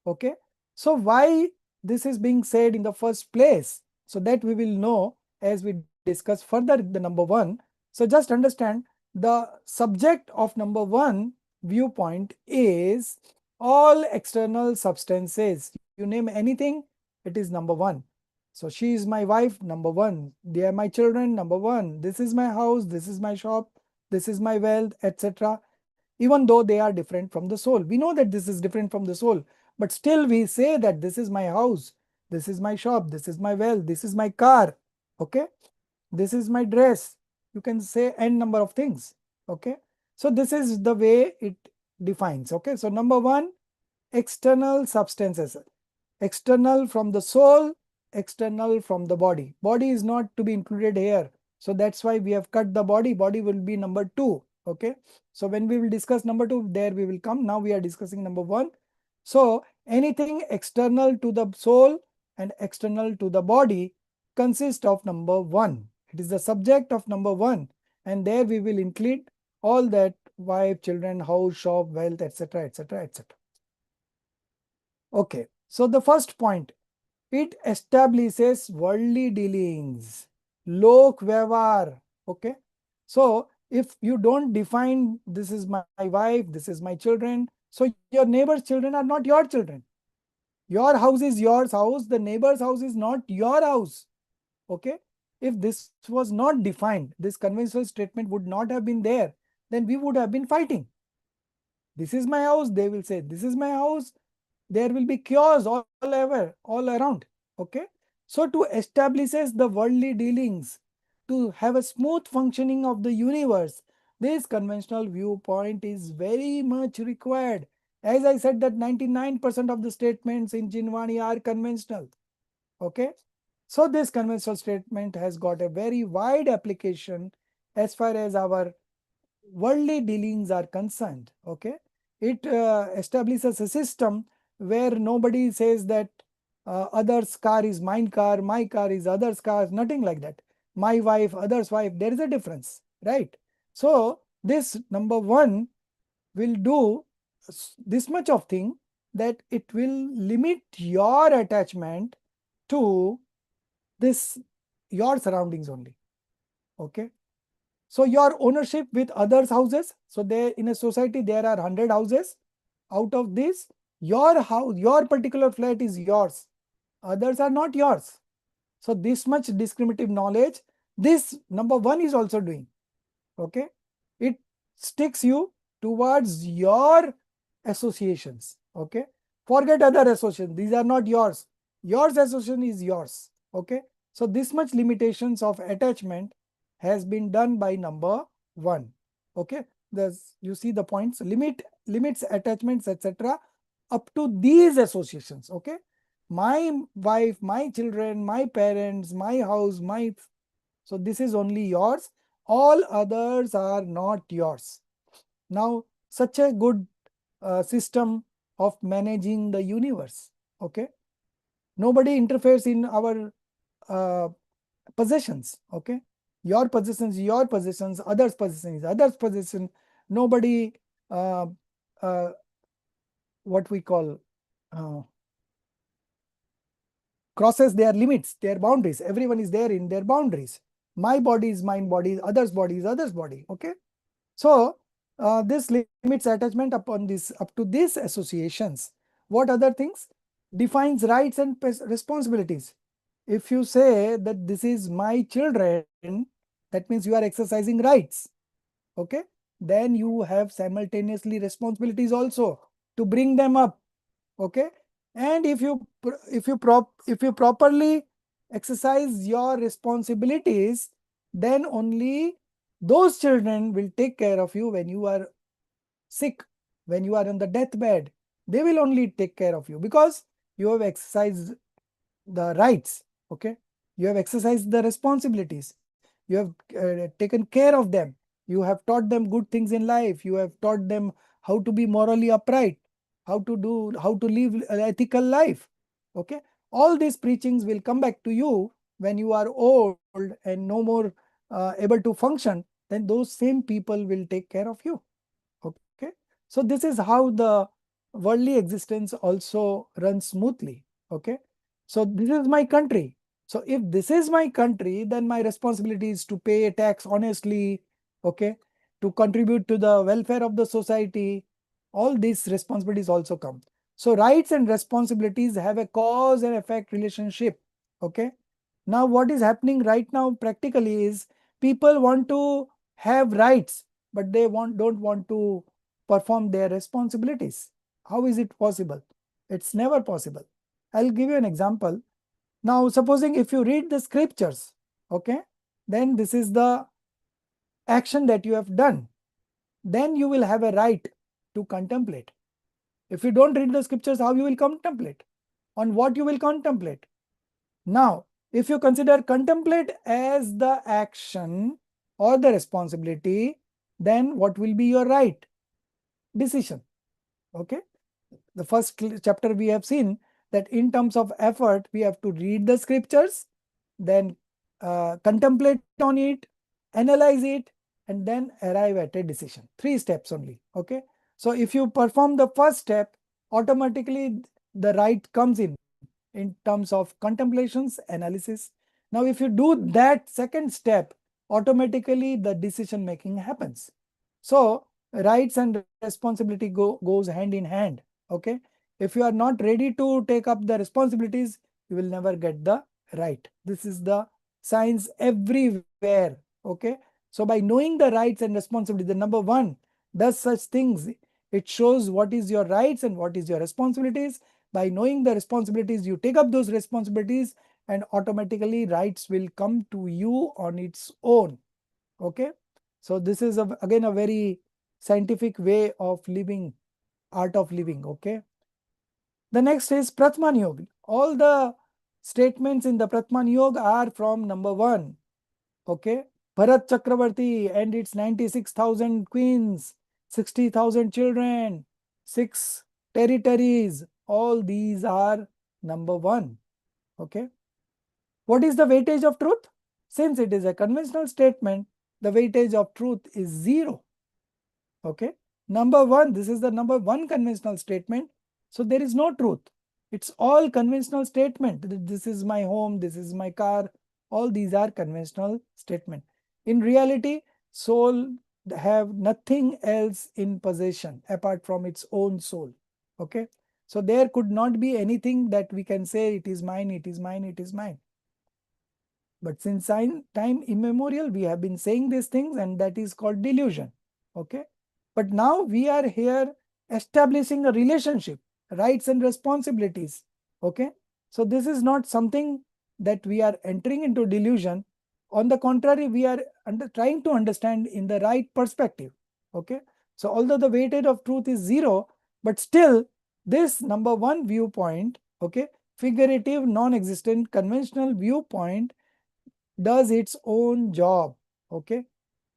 Okay. So why this is being said in the first place? So that we will know as we discuss further the number 1. So just understand the subject of number 1 viewpoint is all external substances. You name anything, it is number 1. So she is my wife, number 1. They are my children, number 1. This is my house, this is my shop, this is my wealth, etc. Even though they are different from the soul. We know that this is different from the soul, but still we say that this is my house, this is my shop, this is my wealth, this is my car. Okay. This is my dress. You can say n number of things. Okay. So this is the way it defines. Okay. So number 1, external substances. External from the soul, external from the body. Body is not to be included here. So that's why we have cut the body. Body will be number 2. Okay. So when we will discuss number 2, there we will come. Now we are discussing number 1. So anything external to the soul and external to the body consists of number 1. It is the subject of number 1. And there we will include all that wife, children, house, shop, wealth, etc., etc., etc. Okay. So the first point, it establishes worldly dealings. Lok Vyavar. Okay. So if you don't define this is my wife, this is my children, so your neighbor's children are not your children. Your house is your house, the neighbor's house is not your house. Okay. If this was not defined, this conventional statement would not have been there, then we would have been fighting. This is my house, they will say, this is my house. There will be chaos all around. Okay. So to establishes the worldly dealings, to have a smooth functioning of the universe, this conventional viewpoint is very much required. As I said that 99% of the statements in Jinvani are conventional. Okay. So this conventional statement has got a very wide application as far as our worldly dealings are concerned. Okay. It establishes a system where nobody says that others car is my car is others car, nothing like that. My wife, others wife, there is a difference, right? So this number one will do this much of thing, that it will limit your attachment to this your surroundings only. Okay. So your ownership with others houses, so there in a society there are 100 houses. Out of this, your house, your particular flat is yours, others are not yours. So this much discriminative knowledge this number one is also doing. Okay. It sticks you towards your associations. Okay. Forget other associations, these are not yours. Yours association is yours. Okay. So this much limitations of attachment has been done by number one. Okay. There's, you see the points, limits attachments etc up to these associations. Okay. My wife, my children, my parents, my house, my, so this is only yours, all others are not yours. Now such a good system of managing the universe. Okay. Nobody interferes in our uh, possessions. Okay. Your possessions, others possessions, others possession. Nobody uh, uh, what we call uh, crosses their limits, their boundaries. Everyone is there in their boundaries. My body is mine body, others body is others body. Okay. So this limits attachment upon this up to these associations. What other things? Defines rights and responsibilities. If you say that this is my children, that means you are exercising rights. Okay. Then you have simultaneously responsibilities also to bring them up. Okay. And if you properly exercise your responsibilities, then only those children will take care of you when you are sick, when you are on the deathbed. They will only take care of you because you have exercised the rights. Okay. You have exercised the responsibilities, you have taken care of them, you have taught them good things in life, you have taught them how to be morally upright, how to live an ethical life. Okay. All these preachings will come back to you when you are old and no more able to function, then those same people will take care of you. Okay. So this is how the worldly existence also runs smoothly. Okay. So this is my country. So if this is my country, then my responsibility is to pay tax honestly. Okay. To contribute to the welfare of the society. All these responsibilities also come. So rights and responsibilities have a cause and effect relationship. Okay. Now what is happening right now practically is people want to have rights, but they don't want to perform their responsibilities. How is it possible? It's never possible. I'll give you an example. Now, supposing if you read the scriptures, okay, then this is the action that you have done. Then you will have a right to contemplate. If you don't read the scriptures, how you will contemplate? On what you will contemplate? Now, if you consider contemplate as the action or the responsibility, then what will be your right? Decision. Okay. The first chapter we have seen that in terms of effort, we have to read the scriptures, then contemplate on it, analyze it, and then arrive at a decision. 3 steps only. Okay. So if you perform the first step, automatically the right comes in terms of contemplations, analysis. Now, if you do that second step, automatically the decision making happens. So rights and responsibility goes hand in hand. Okay. If you are not ready to take up the responsibilities, you will never get the right. This is the science everywhere. Okay. So by knowing the rights and responsibilities, the number one does such things. It shows what is your rights and what is your responsibilities. By knowing the responsibilities, you take up those responsibilities, and automatically rights will come to you on its own. Okay, so this is again a very scientific way of living, art of living. Okay, the next is Pratman Yoga. All the statements in the Pratman Yoga are from number 1. Okay, Bharat Chakravarti and its 96,000 queens, 60,000 children, 6 territories, all these are number 1. Okay, what is the weightage of truth? Since it is a conventional statement, the weightage of truth is 0. Okay, number 1, this is the number 1 conventional statement, so there is no truth. It's all conventional statement. This is my home, this is my car, all these are conventional statement. In reality, soul have nothing else in possession apart from its own soul. Okay, so there could not be anything that we can say it is mine, it is mine, it is mine. But since time immemorial, we have been saying these things, and that is called delusion. Okay. But now we are here establishing a relationship, rights and responsibilities. Okay. So this is not something that we are entering into delusion. On the contrary, we are trying to understand in the right perspective. Okay. So although the weightage of truth is 0, but still this number 1 viewpoint, okay, figurative, non-existent, conventional viewpoint does its own job. Okay.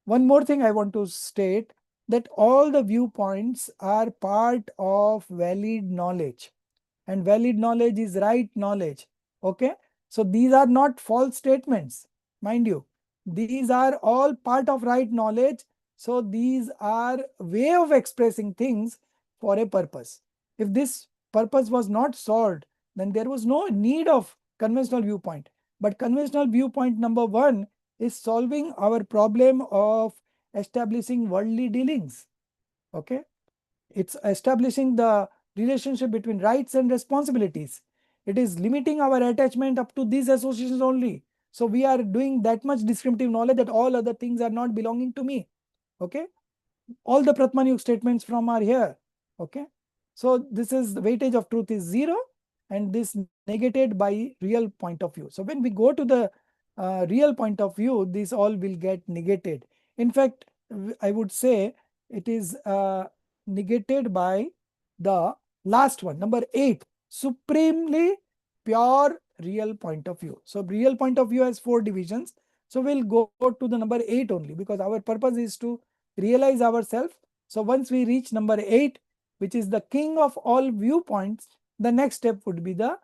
One more thing I want to state, that all the viewpoints are part of valid knowledge, and valid knowledge is right knowledge. Okay. So these are not false statements, mind you. These are all part of right knowledge. So these are way of expressing things for a purpose. If this purpose was not solved, then there was no need of conventional viewpoint. But conventional viewpoint number 1 is solving our problem of establishing worldly dealings. Okay, it's establishing the relationship between rights and responsibilities. It is limiting our attachment up to these associations only. So we are doing that much descriptive knowledge that all other things are not belonging to me. Okay, all the Pratman statements from are here. Okay, so this is the weightage of truth is 0, and this negated by real point of view. So when we go to the real point of view, this all will get negated. In fact, I would say it is negated by the last one, number 8, supremely pure real point of view. So real point of view has 4 divisions. So we'll go to the number 8 only, because our purpose is to realize ourselves. So once we reach number 8, which is the king of all viewpoints, the next step would be the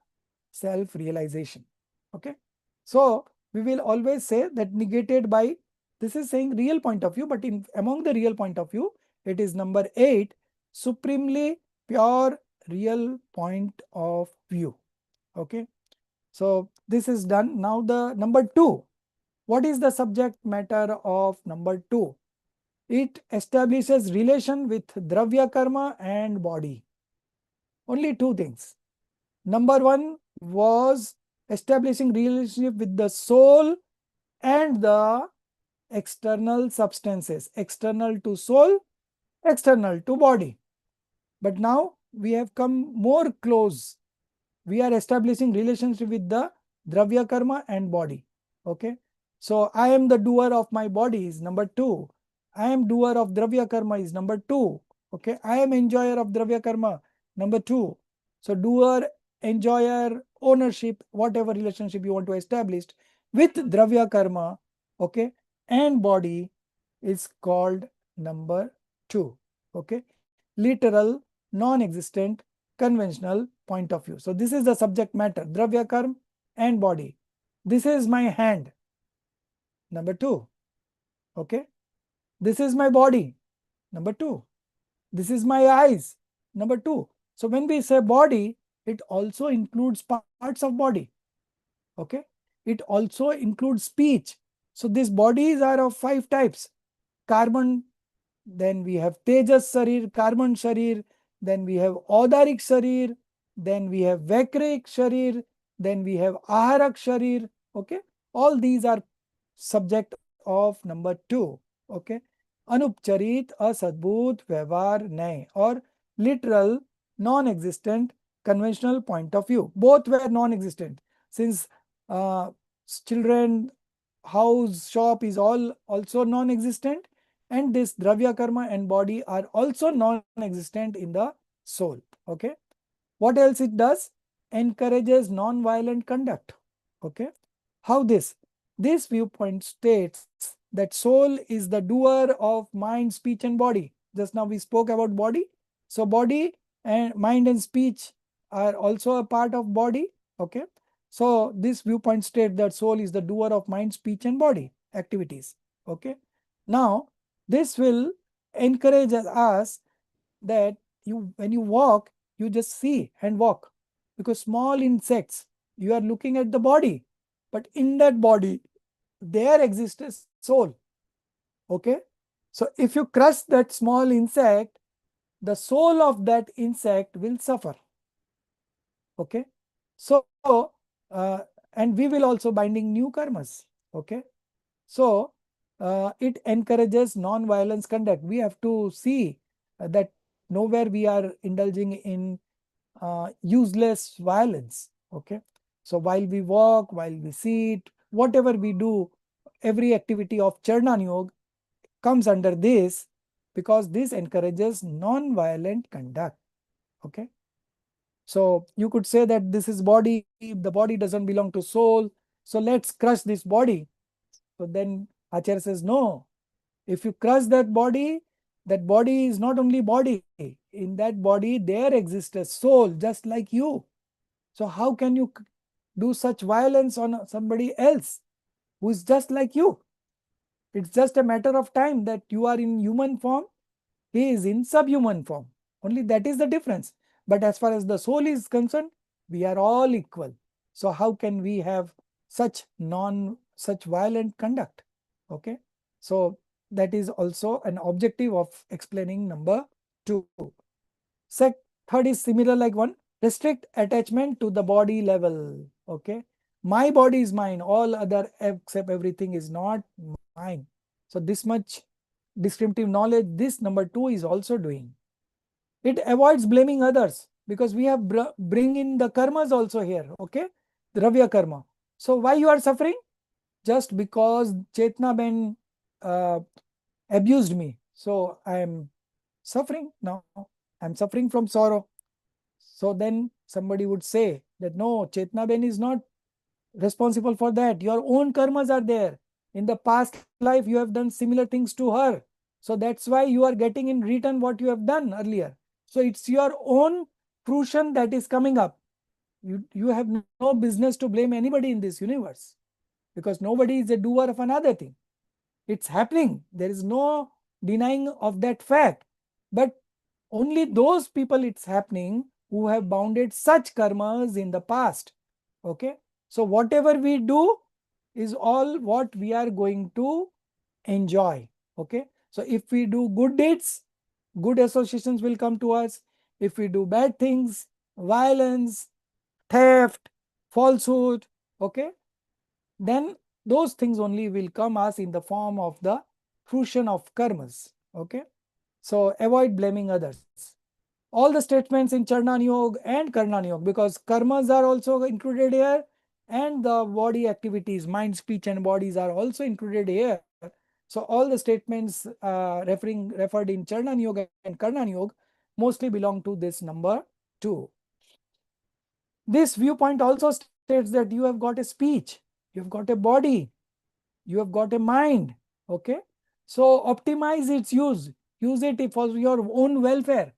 self-realization. Okay. So we will always say that negated by, this is saying real point of view, but in among the real point of view, it is number 8, supremely pure real point of view. Okay. So this is done. Now the number 2. What is the subject matter of number 2? It establishes relation with Dravya Karma and body. Only 2 things. Number 1 was establishing relationship with the soul and the external substances, external to soul, external to body. But now we have come more close. We are establishing relationship with the Dravya Karma and body. Okay. So I am the doer of my body is number 2. I am doer of Dravya Karma is number 2. Okay. I am enjoyer of Dravya Karma, number 2. So doer, enjoyer, ownership, whatever relationship you want to establish with Dravya Karma, okay, and body is called number 2. Okay. Literal, non-existent, conventional point of view. So this is the subject matter, Dravya Karma and body. This is my hand, number 2. Okay. This is my body, number 2. This is my eyes, number 2. So when we say body, it also includes parts of body. Okay. It also includes speech. So these bodies are of 5 types. Carbon, then we have Tejas Sharir, Carbon Sharir, then we have Audarik Sharir, then we have Vaikrik Sharir, then we have Aharak Sharir. Okay. All these are subject of number 2. Okay. Anupcharit, Asadbhut, Vyavhar, Nay, or literal, non-existent, conventional point of view. Both were non-existent. Since uh, children, house, shop is all also non-existent, and this dravya karma and body are also non-existent in the soul. Okay. What else it does? Encourages non-violent conduct. Okay. How this? This viewpoint states that soul is the doer of mind, speech, and body. Just now we spoke about body. So body and mind and speech are also a part of body. Okay. So this viewpoint states that soul is the doer of mind, speech, and body activities. Okay. Now this will encourage us that you, when you walk, you just see and walk, because small insects, you are looking at the body, but in that body there exists a soul. Okay. So if you crush that small insect, the soul of that insect will suffer. Okay. So and we will also binding new karmas. Okay. So it encourages non-violence conduct. We have to see that nowhere we are indulging in useless violence. Okay. So while we walk, while we sit, whatever we do, every activity of Charnan Yoga comes under this, because this encourages non-violent conduct. Okay. So you could say that this is body, the body doesn't belong to soul. So let's crush this body. So then Acharya says, no, if you crush that body is not only body. In that body, there exists a soul just like you. So how can you do such violence on somebody else who is just like you? It's just a matter of time that you are in human form, he is in subhuman form. Only that is the difference. But as far as the soul is concerned, we are all equal. So how can we have such violent conduct? Okay. So that is also an objective of explaining number 2. Sec Third is similar like one. Restrict attachment to the body level. Okay. My body is mine. All other except everything is not mine. So this much descriptive knowledge this number 2 is also doing. It avoids blaming others, because we have bring in the karmas also here. Okay. Dravya karma. So why you are suffering? Just because Chetna Ben uh, abused me. So I am suffering now. I'm suffering from sorrow. So then somebody would say that no, Chetna Ben is not responsible for that. Your own karmas are there. In the past life, you have done similar things to her. So that's why you are getting in return what you have done earlier. So it's your own fruition that is coming up. You have no business to blame anybody in this universe, because nobody is a doer of another thing. It's happening. There is no denying of that fact. But only those people it's happening who have bounded such karmas in the past. Okay. So whatever we do is all what we are going to enjoy. Okay. So if we do good deeds, good associations will come to us. If we do bad things, violence, theft, falsehood, okay, then those things only will come us in the form of the fruition of karmas. Okay. So avoid blaming others. All the statements in Charnan Yoga and Karnan Yoga, because karmas are also included here, and the body activities, mind, speech, and bodies are also included here. So all the statements referred in Charnan Yoga and Karnan Yoga mostly belong to this number 2. This viewpoint also states that you have got a speech, you have got a body, you have got a mind. Okay. So optimize its use it for your own welfare.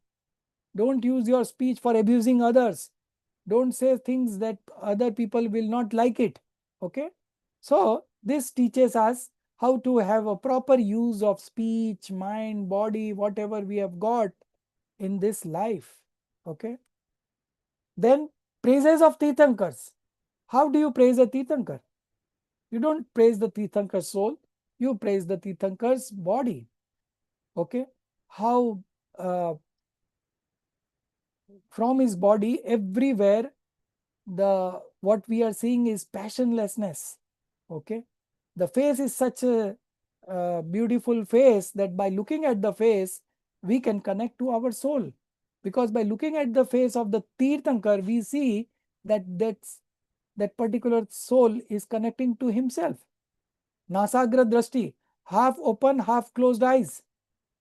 Don't use your speech for abusing others. Don't say things that other people will not like it. Okay. So this teaches us how to have a proper use of speech, mind, body, whatever we have got in this life. Okay. Then praises of Tirthankars. How do you praise a Tirthankar? You don't praise the Tirthankar's soul, you praise the Tirthankar's body. Okay. How from his body everywhere, the what we are seeing is passionlessness. Okay. The face is such a beautiful face that by looking at the face we can connect to our soul, because by looking at the face of the Tirthankar we see that that's that particular soul is connecting to himself. Nasagra drashti, half open, half closed eyes,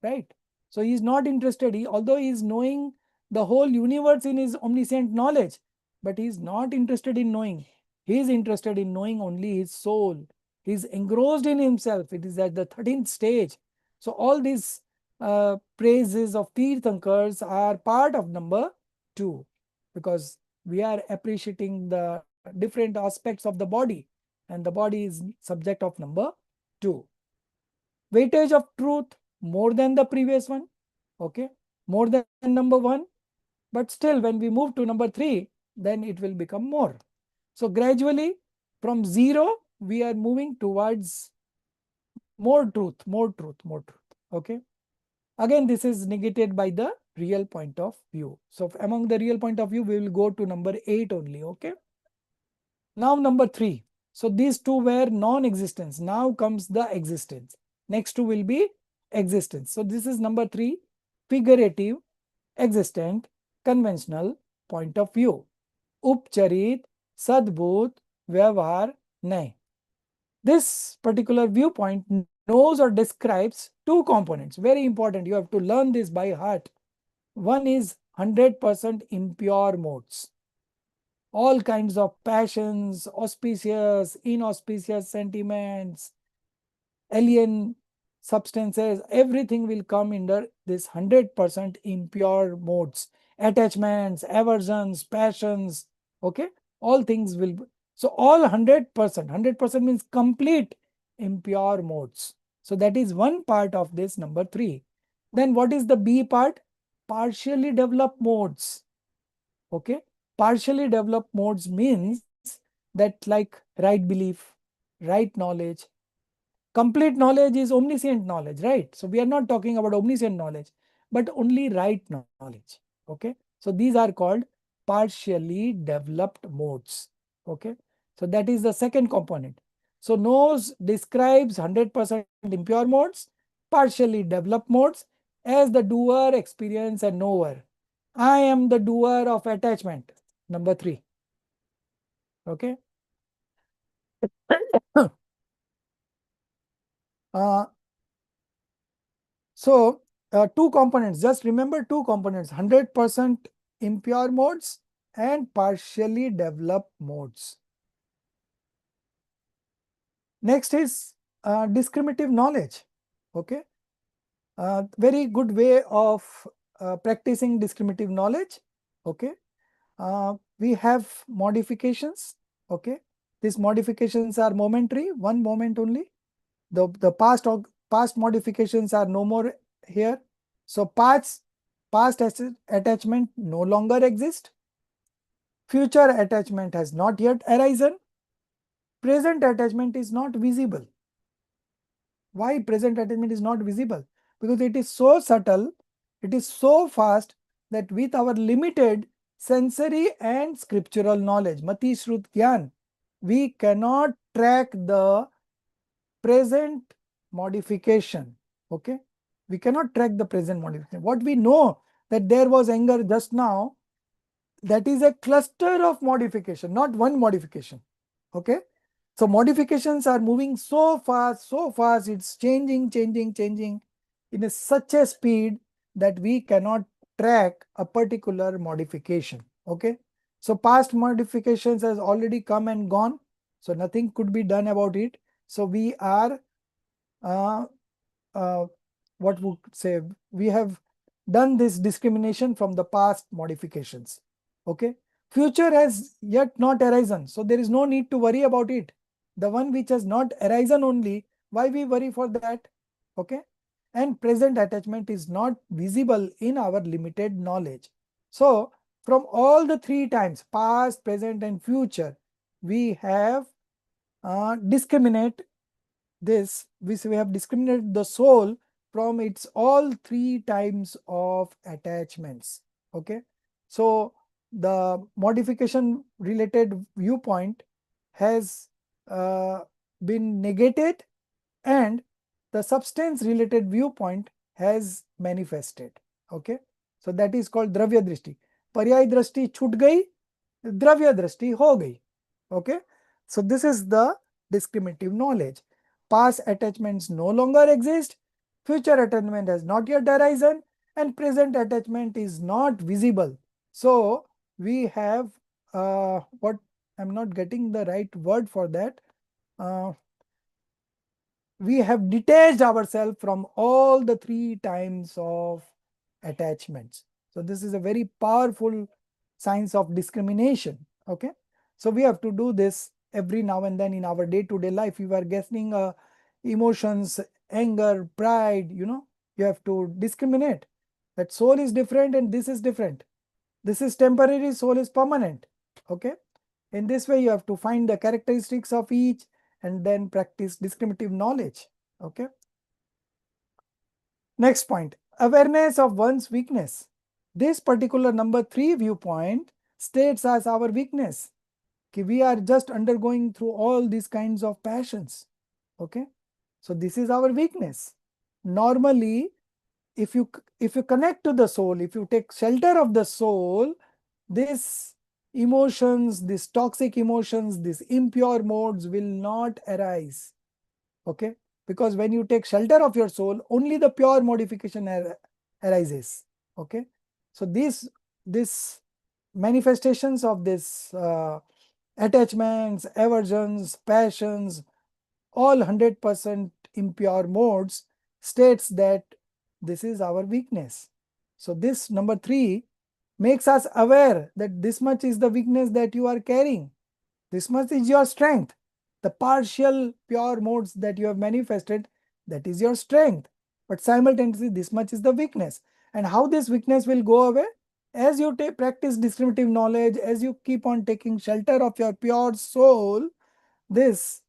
right? So he is not interested. Although he is knowing the whole universe in his omniscient knowledge, but he is not interested in knowing. He is interested in knowing only his soul. He is engrossed in himself. It is at the 13th stage. So all these praises of Tirthankars are part of number 2, because we are appreciating the different aspects of the body, and the body is subject of number 2. Weightage of truth more than the previous one, okay, more than number 1, but still when we move to number 3, then it will become more. So gradually from 0 we are moving towards more truth, more truth, more truth, okay. Again, this is negated by the real point of view. So among the real point of view, we will go to number 8 only, okay. Now number 3. So these two were non-existence. Now comes the existence. Next two will be existence. So this is number 3, figurative, existent, conventional point of view. Upcharit, sadbhut, vyavhar, nay. This particular viewpoint knows or describes two components. Very important. You have to learn this by heart. One is 100% impure modes. All kinds of passions, auspicious, inauspicious sentiments, alien substances, everything will come under this 100% impure modes. Attachments, aversions, passions, okay? All things will, so all 100%, 100% means complete impure modes. So that is one part of this number 3. Then what is the B part? Partially developed modes, okay. Partially developed modes means that like right belief, right knowledge. Complete knowledge is omniscient knowledge, right? So we are not talking about omniscient knowledge, but only right knowledge, okay. So these are called partially developed modes, okay. So that is the second component. So knows describes 100% impure modes, partially developed modes, as the doer, experience and knower. I am the doer of attachment, number 3, okay. uh, so two components, just remember two components, 100% impure modes and partially developed modes. Next is discriminative knowledge, okay. Very good way of practicing discriminative knowledge, okay. We have modifications, okay. These modifications are momentary, one moment only. The past modifications are no more here. So past attachment no longer exist. Future attachment has not yet arisen. Present attachment is not visible. Why present attachment is not visible? Because it is so subtle, it is so fast that with our limited sensory and scriptural knowledge, Mati Shrut Gyan, we cannot track the present modification, okay. We cannot track the present modification. What we know that there was anger just now, that is a cluster of modification, not one modification, okay. So modifications are moving so fast, it's changing in such a speed that we cannot track a particular modification, okay. So past modifications has already come and gone, so nothing could be done about it. So we are uh, uh, what would say, we have done this discrimination from the past modifications, okay. Future has yet not arisen, so there is no need to worry about it. The one which has not arisen only, why we worry for that, okay. And present attachment is not visible in our limited knowledge. So from all the 3 times, past, present and future, we have discriminate this, we have discriminated the soul from its all 3 times of attachments, okay. So the modification related viewpoint has uh, been negated, and the substance related viewpoint has manifested, okay. So that is called dravya drishti. Paryay drishti chut gayi, dravya drishti ho gayi, Okay, so this is the discriminative knowledge. Past attachments no longer exist, future attachment has not yet arisen, and present attachment is not visible. So we have what, I'm not getting the right word for that. Uh, we have detached ourselves from all the three types of attachments. So this is a very powerful science of discrimination. Okay, so we have to do this every now and then in our day-to-day life. You are getting emotions, anger, pride, you have to discriminate that soul is different and this is different. This is temporary, soul is permanent. Okay, in this way you have to find the characteristics of each and then practice discriminative knowledge. Okay, next point, awareness of one's weakness. This particular number 3 viewpoint states as our weakness. Okay, we are just undergoing through all these kinds of passions. Okay, so this is our weakness. Normally, if you connect to the soul, if you take shelter of the soul, this emotions, these toxic emotions, these impure modes will not arise. Okay, because when you take shelter of your soul, only the pure modification arises. Okay, so this manifestations of this attachments, aversions, passions, all 100% impure modes states that this is our weakness. So this number 3 makes us aware that this much is the weakness that you are carrying. This much is your strength. The partial pure modes that you have manifested, that is your strength. But simultaneously, this much is the weakness. And how this weakness will go away? As you practice discriminative knowledge, as you keep on taking shelter of your pure soul, this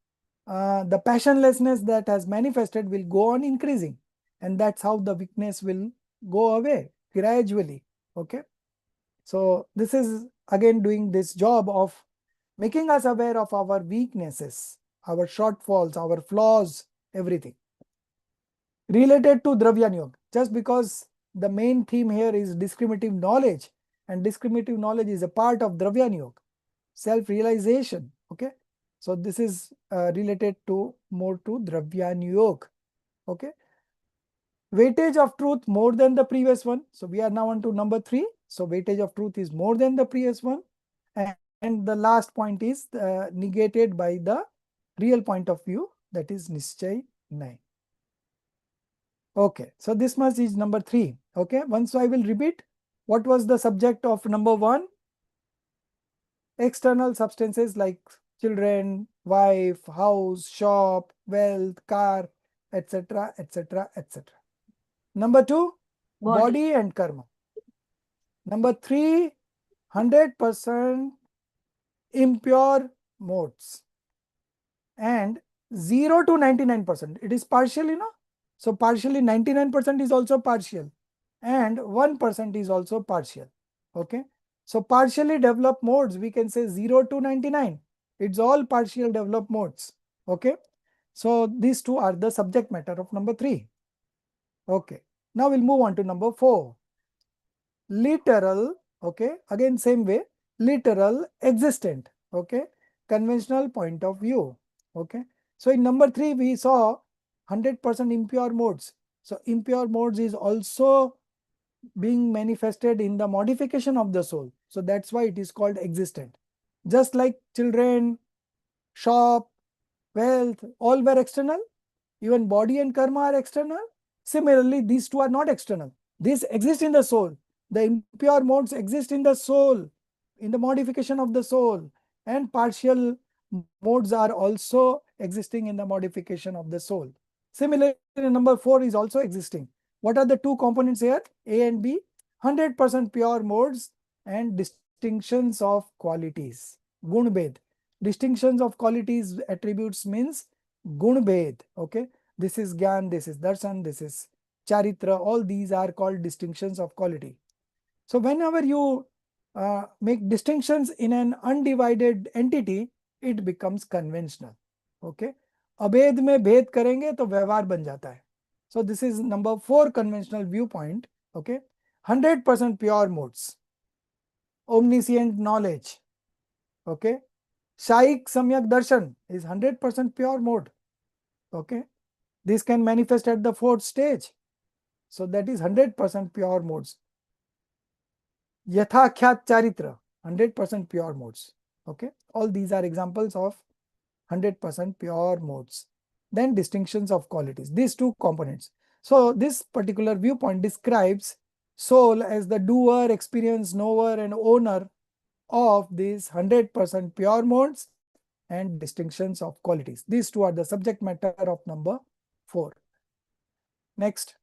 the passionlessness that has manifested will go on increasing, and that's how the weakness will go away gradually. Okay, so this is again doing this job of making us aware of our weaknesses, our shortfalls, our flaws, everything related to Dravyan Yoga. Just because the main theme here is discriminative knowledge, and discriminative knowledge is a part of Dravyan Yoga, self-realization. Okay, so this is related to more to Dravyan Yoga. Okay, weightage of truth more than the previous one. So we are now on to number 3. So weightage of truth is more than the previous one, and the last point is negated by the real point of view, that is Nischay Nai. Okay, so this much is number 3. Okay, once I will repeat what was the subject of number 1. External substances like children, wife, house, shop, wealth, car, etc., etc., etc. Number 2, Body. body and karma. Number 3, 100% impure modes. And 0 to 99%, it is partial, So partially 99% is also partial, and 1% is also partial. Okay, so partially developed modes, we can say 0 to 99. It's all partial developed modes. Okay, so these two are the subject matter of number 3. Okay, now we'll move on to number 4. Literal. Okay, again same way, literal, existent. Okay, conventional point of view. Okay, so in number 3 we saw 100% impure modes. So impure modes is also being manifested in the modification of the soul. So that's why it is called existent. Just like children, shop, wealth, all were external. Even body and karma are external. Similarly, these two are not external. These exist in the soul. The impure modes exist in the soul, in the modification of the soul, and partial modes are also existing in the modification of the soul. Similarly, number 4 is also existing. What are the two components here? A and B, 100% pure modes and distinctions of qualities. Gun bhed. Distinctions of qualities, attributes means gun bhed. Okay, this is Gyan, this is Darshan, this is Charitra. All these are called distinctions of quality. So whenever you make distinctions in an undivided entity, it becomes conventional. Okay, अभेद में भेद करेंगे तो व्यवहार बन जाता है. So this is number 4 conventional viewpoint. Okay, 100% pure modes, omniscient knowledge. Okay, Shaik Samyak Darshan is 100% pure mode. Okay. This can manifest at the fourth stage. So that is 100% pure modes. Yatha Khyat Charitra, 100% pure modes. Okay. All these are examples of 100% pure modes. Then distinctions of qualities, these two components. So this particular viewpoint describes soul as the doer, experience, knower, and owner of these 100% pure modes and distinctions of qualities. These two are the subject matter of number 4. Next,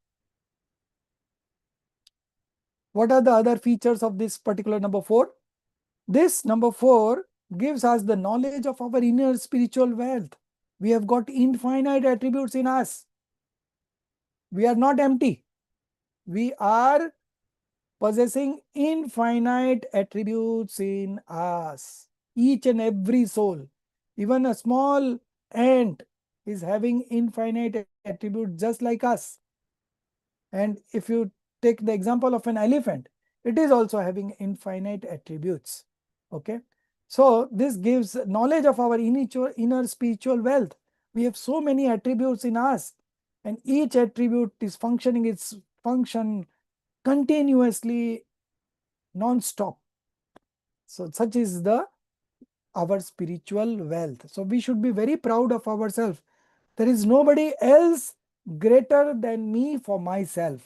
what are the other features of this particular number 4? This number 4 gives us the knowledge of our inner spiritual wealth. We have got infinite attributes in us. We are not empty. We are possessing infinite attributes in us. Each and every soul, even a small ant, is having infinite attributes just like us. And if you take the example of an elephant, it is also having infinite attributes. Okay. So this gives knowledge of our inner spiritual wealth. We have so many attributes in us, and each attribute is functioning its function continuously, non-stop. So such is the our spiritual wealth. So we should be very proud of ourselves. There is nobody else greater than me for myself.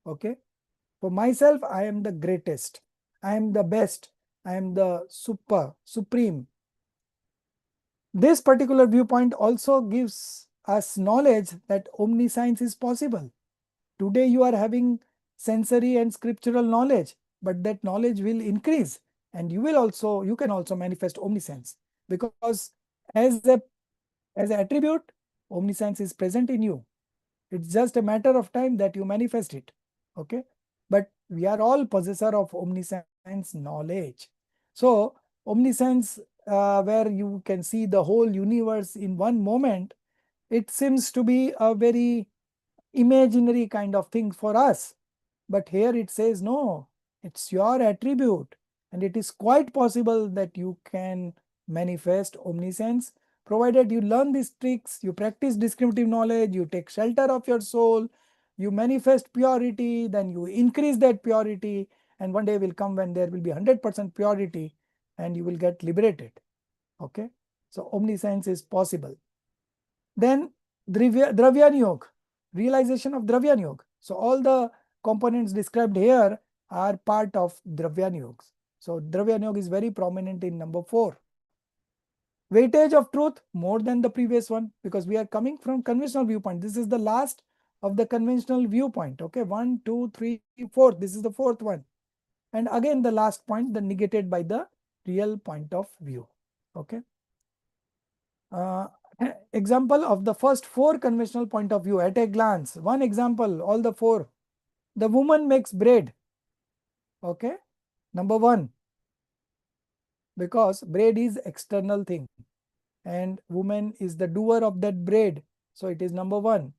Okay. For myself, I am the greatest. I am the best. I am the supreme. This particular viewpoint also gives us knowledge that omniscience is possible. Today you are having sensory and scriptural knowledge, but that knowledge will increase, and you can also manifest omniscience, because as a as an attribute, omniscience is present in you. It's just a matter of time that you manifest it. Okay. But we are all possessor of omniscience knowledge. So omniscience, where you can see the whole universe in one moment, it seems to be a very imaginary kind of thing for us. But here it says, no, it's your attribute. And it is quite possible that you can manifest omniscience, provided you learn these tricks, you practice discriminative knowledge, you take shelter of your soul, you manifest purity, then you increase that purity. And one day will come when there will be 100% purity and you will get liberated. Okay. So omniscience is possible. Then Dravyan Yoga, realization of Dravyan Yoga. So all the components described here are part of Dravyan Yoga. So Dravyan Yoga is very prominent in number 4. Weightage of truth more than the previous one, because we are coming from conventional viewpoint. This is the last of the conventional viewpoint. Okay, 1, 2, 3, 4. This is the fourth one. And again, the last point, the negated by the real point of view. Okay. Uh, example of the first 4 conventional point of view at a glance. One example, all the 4. The woman makes bread. Okay. Number 1, because bread is external thing and woman is the doer of that bread. So it is number 1.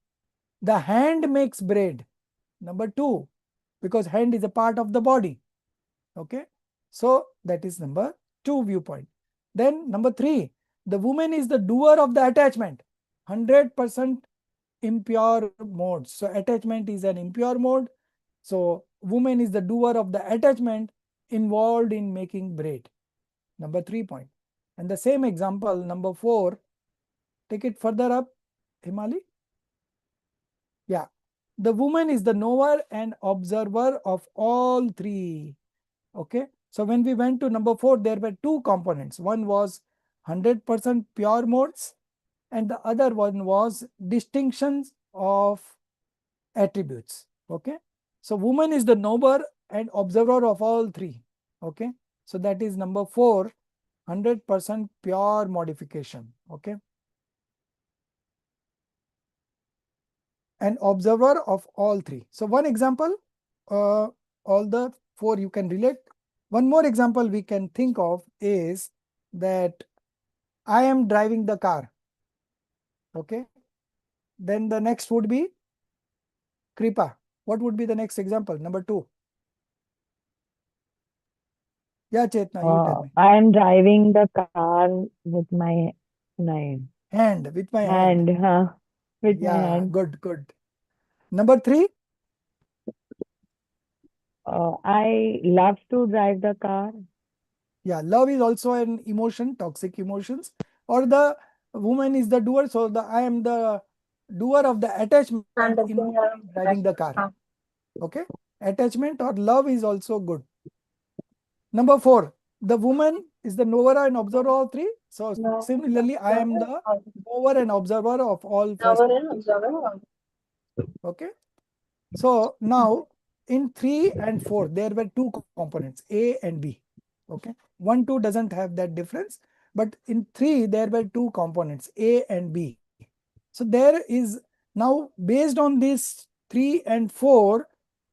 The hand makes bread. Number 2, because hand is a part of the body. Okay. So that is number 2 viewpoint. Then number 3, the woman is the doer of the attachment. 100% impure mode. So attachment is an impure mode. So woman is the doer of the attachment involved in making bread. Number 3 point. And the same example, number 4, take it further up, Himali. Yeah. The woman is the knower and observer of all 3. Okay. So when we went to number 4, there were 2 components. One was 100% pure modes and the other one was distinctions of attributes. Okay. So woman is the knower and observer of all 3. Okay. So that is number 4, 100% pure modification. Okay. An observer of all 3. So one example, all the 4 you can relate. One more example we can think of is that I am driving the car. Okay. Then the next would be Kripa. What would be the next example? Number 2. Yeah, Chetna, you tell me. I am driving the car with my Hand, with my hand. hand, with my Yeah, hand. good, good. Number three, I love to drive the car. yeah, love is also an emotion, toxic emotions. Or the woman is the doer, so the I am the doer of the attachment in driving the car. Okay, attachment or love is also good. Number four, the woman is the knower and observer of three. So similarly, I am the knower and observer of all first. Okay. So now in 3 and 4, there were two components, A and B. Okay. 1, 2 doesn't have that difference. But in 3, there were two components, A and B. So there is now based on this 3 and 4,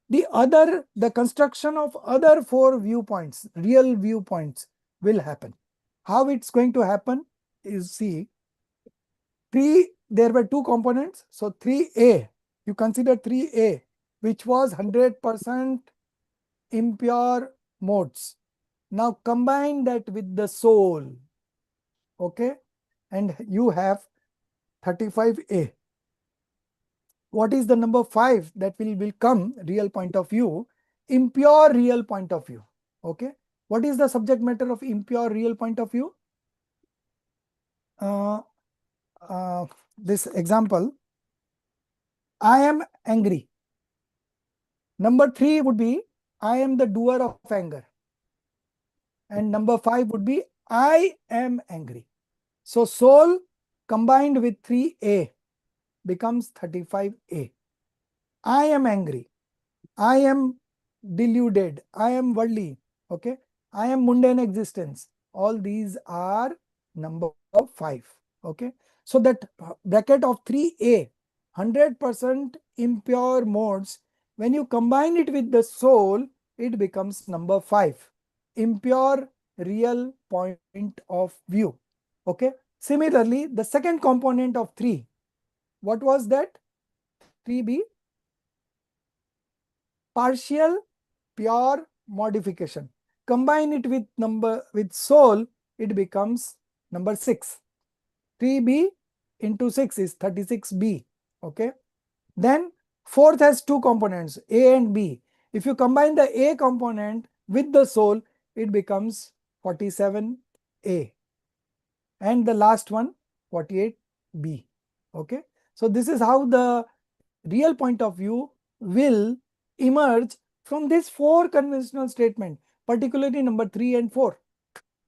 the construction of other four viewpoints, real viewpoints will happen. How it's going to happen is, see, 3, there were two components. So 3A, you consider 3A, which was 100% impure modes. Now combine that with the soul, okay, and you have 35A. What is the number 5 that will come real point of view? Impure real point of view. Okay. What is the subject matter of impure real point of view? Uh, this example, I am angry. Number 3 would be, I am the doer of anger. And number 5 would be, I am angry. So soul combined with 3A becomes 35A. I am angry. I am deluded. I am worldly. Okay. I am mundane existence. All these are number 5. Okay. So that bracket of 3A, 100% impure modes, when you combine it with the soul, it becomes number 5. Impure real point of view. Okay. Similarly, the second component of 3, what was that? 3B, partial pure modification. Combine it with soul, it becomes number 6. 3B into 6 is 36B. Okay. Then fourth has two components, A and B. If you combine the A component with the soul, it becomes 47A. And the last one, 48B. Okay. So this is how the real point of view will emerge from these four conventional statements, particularly number 3 and 4.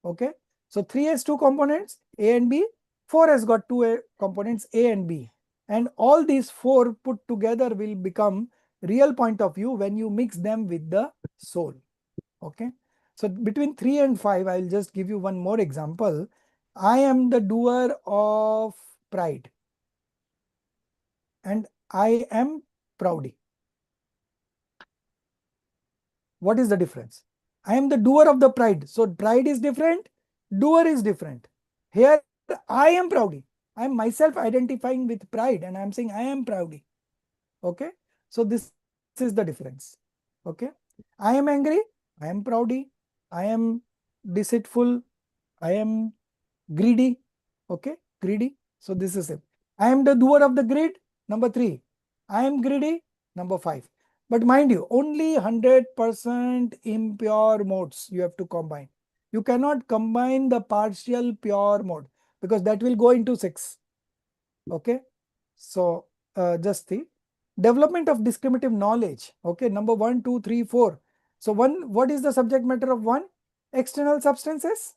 Okay. So 3 has two components, A and B. 4 has got two components, A and B. And all these four put together will become real point of view when you mix them with the soul. Okay. So between 3 and 5, I'll just give you one more example. I am the doer of pride and I am proudy. What is the difference? I am the doer of the pride. So pride is different, doer is different. Here I am proudy. I am myself identifying with pride and I am saying I am proudy. Okay. So this is the difference. Okay. I am angry. I am proudy. I am deceitful. I am greedy. Okay. Greedy. So this is it. I am the doer of the greed. Number 3. I am greedy. Number 5. But mind you, only 100% impure modes you have to combine. You cannot combine the partial pure mode because that will go into 6. Okay. So just the development of discriminative knowledge. Okay. Number 1, 2, 3, 4. So what is the subject matter of 1? External substances.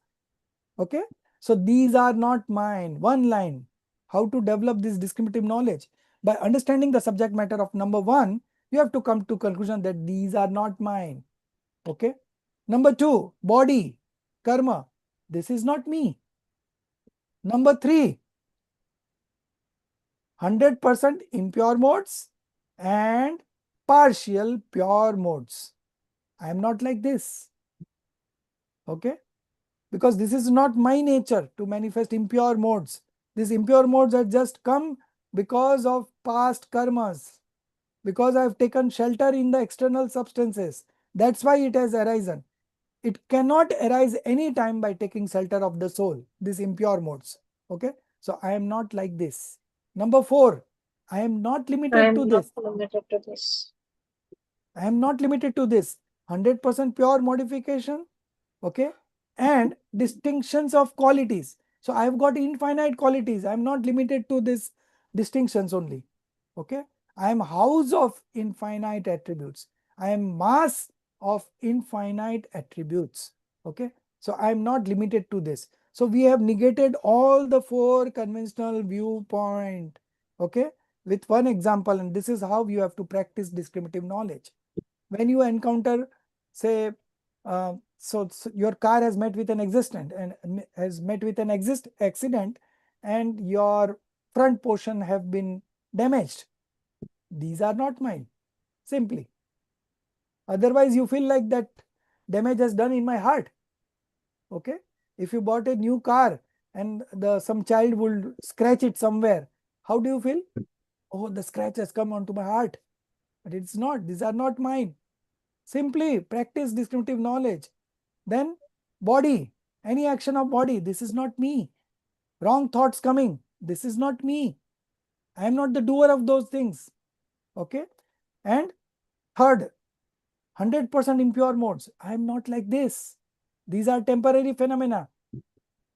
Okay. So these are not mine. One line. How to develop this discriminative knowledge? By understanding the subject matter of number 1, you have to come to conclusion that these are not mine. Okay. Number 2, body, karma. This is not me. Number 3, 100% impure modes and partial pure modes. I am not like this. Okay. Because this is not my nature to manifest impure modes. These impure modes have just come because of past karmas, because I have taken shelter in the external substances. That's why it has arisen. It cannot arise any time by taking shelter of the soul, these impure modes. Okay, so I am not like this. Number 4, I am not I limited to am not this. limited to this. I am not limited to this. 100% pure modification, okay, and distinctions of qualities. So I have got infinite qualities. I am not limited to this distinctions only. Okay, I am house of infinite attributes. I am mass of infinite attributes. Okay, so I am not limited to this. So we have negated all the 4 conventional viewpoint, okay, with one example, and this is how you have to practice discriminative knowledge. When you encounter, say, so your car has met with an accident and your front portion have been damaged. These are not mine, simply. Otherwise, you feel like that damage has done in my heart. Okay, if you bought a new car and some child will scratch it somewhere, how do you feel? Oh, the scratch has come onto my heart, but it's not. These are not mine. Simply practice discriminative knowledge. Then body, any action of body, this is not me. Wrong thoughts coming, this is not me. I am not the doer of those things. Okay, and third, 100% impure modes, I am not like this. These are temporary phenomena.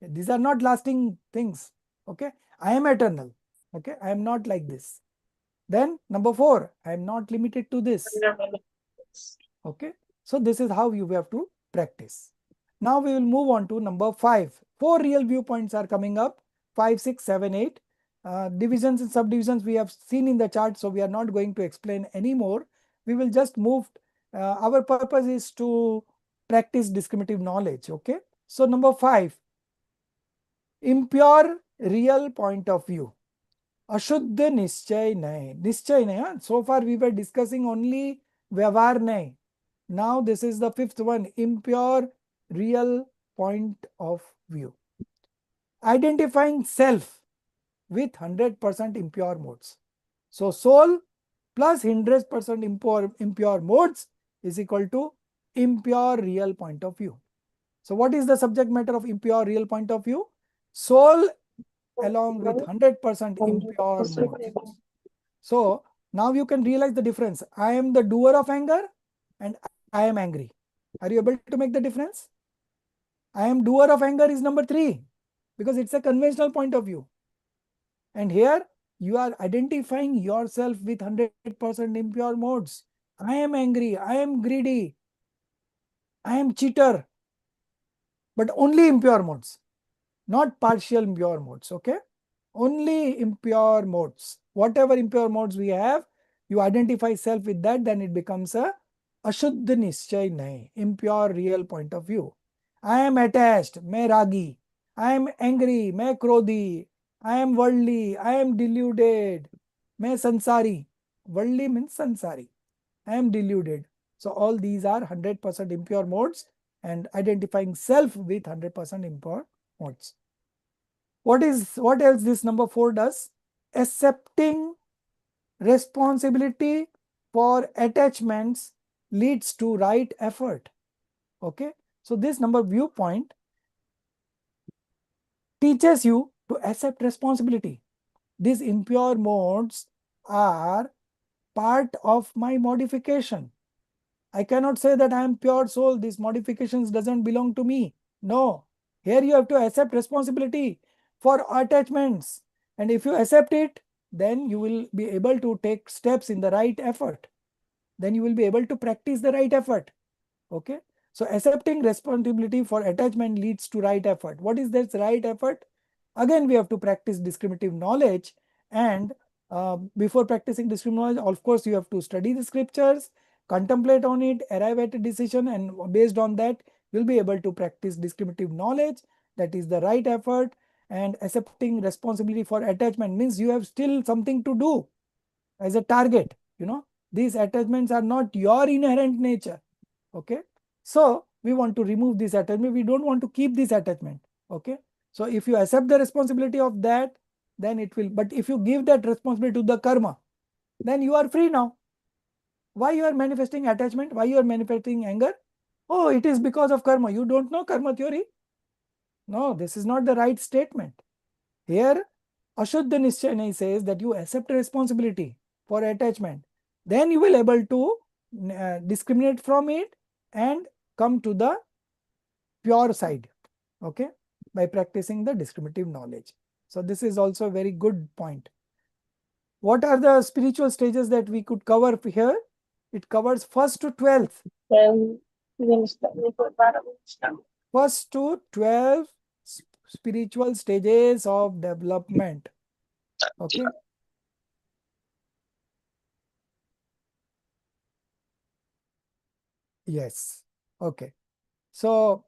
These are not lasting things. Okay, I am eternal. Okay, I am not like this. Then number 4, I am not limited to this. Okay, so this is how you have to practice. Now we will move on to number 5. 4 real viewpoints are coming up: 5, 6, 7, 8. Divisions and subdivisions we have seen in the chart, so we are not going to explain anymore. We will just move. Our purpose is to practice discriminative knowledge. Okay, so number 5, impure real point of view. अशुद्ध निश्चय नहीं. So far we were discussing only व्यवहार नहीं. Now this is the 5th one, impure real point of view. Identifying self with 100% impure modes. So soul plus 100% impure modes is equal to impure real point of view. So what is the subject matter of impure real point of view? Soul along with 100% impure modes. So now you can realize the difference. I am the doer of anger and I am angry. Are you able to make the difference? I am doer of anger is number 3 because it's a conventional point of view. And here you are identifying yourself with 100% impure modes. I am angry, I am greedy, I am cheater, but only impure modes, not partial impure modes. Okay, only impure modes. Whatever impure modes we have, you identify self with that, then it becomes a ashuddh nischay nahi, impure real point of view. I am attached, मैं रागी. I am angry, मैं क्रोधी. I am worldly, I am deluded. मैं संसारी. Worldly means sansari. I am deluded. So all these are 100% impure modes and identifying self with 100% impure modes. What else this number 4 does? Accepting responsibility for attachments leads to right effort. Okay, so this number viewpoint teaches you to accept responsibility. These impure modes are part of my modification. I cannot say that I am pure soul, these modifications doesn't belong to me. No, here you have to accept responsibility for attachments, and if you accept it, then you will be able to take steps in the right effort. Then you will be able to practice the right effort. Okay, so accepting responsibility for attachment leads to right effort. What is this right effort? Again, we have to practice discriminative knowledge, and before practicing discriminative knowledge, of course, you have to study the scriptures, contemplate on it, arrive at a decision, and based on that, you'll be able to practice discriminative knowledge. That is the right effort. And accepting responsibility for attachment means you have still something to do as a target. These attachments are not your inherent nature. Okay, so we want to remove this attachment. We don't want to keep this attachment. Okay, so if you accept the responsibility of that, then it will. But if you give that responsibility to the karma, then you are free now. Why you are manifesting attachment? Why you are manifesting anger? Oh, it is because of karma. You don't know karma theory? No, this is not the right statement. Here, Ashuddha Nischayana says that you accept responsibility for attachment. Then you will able to discriminate from it and come to the pure side, okay, by practicing the discriminative knowledge. So this is also a very good point. What are the spiritual stages that we could cover here? It covers first to 12th. Then First to 12 spiritual stages of development. Okay. Yes. Okay. So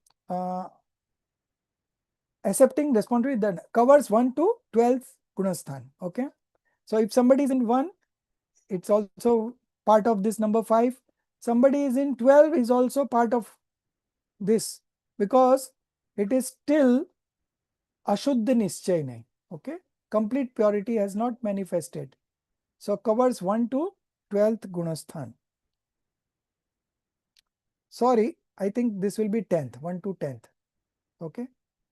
accepting responsibility that covers 1 to 12th gunasthan. Okay. So if somebody is in 1, it's also part of this number 5. Somebody is in 12 is also part of this, because it is still Ashuddha Nischay nahi. Okay. Complete purity has not manifested. So covers 1 to 12th gunasthan. Sorry, I think this will be 10th, 1 to 10th. Okay.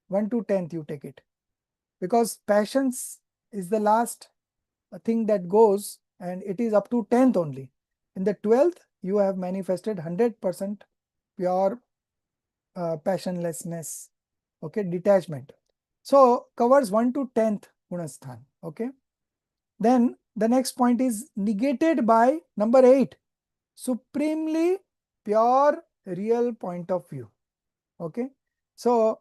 1 to 10th you take it. Because passions is the last thing that goes, and it is up to 10th only. In the 12th, you have manifested 100% pure passionlessness. Okay, detachment. So covers 1 to 10th gunasthan. Okay. Then the next point is negated by number 8, supremely pure real point of view. Okay. So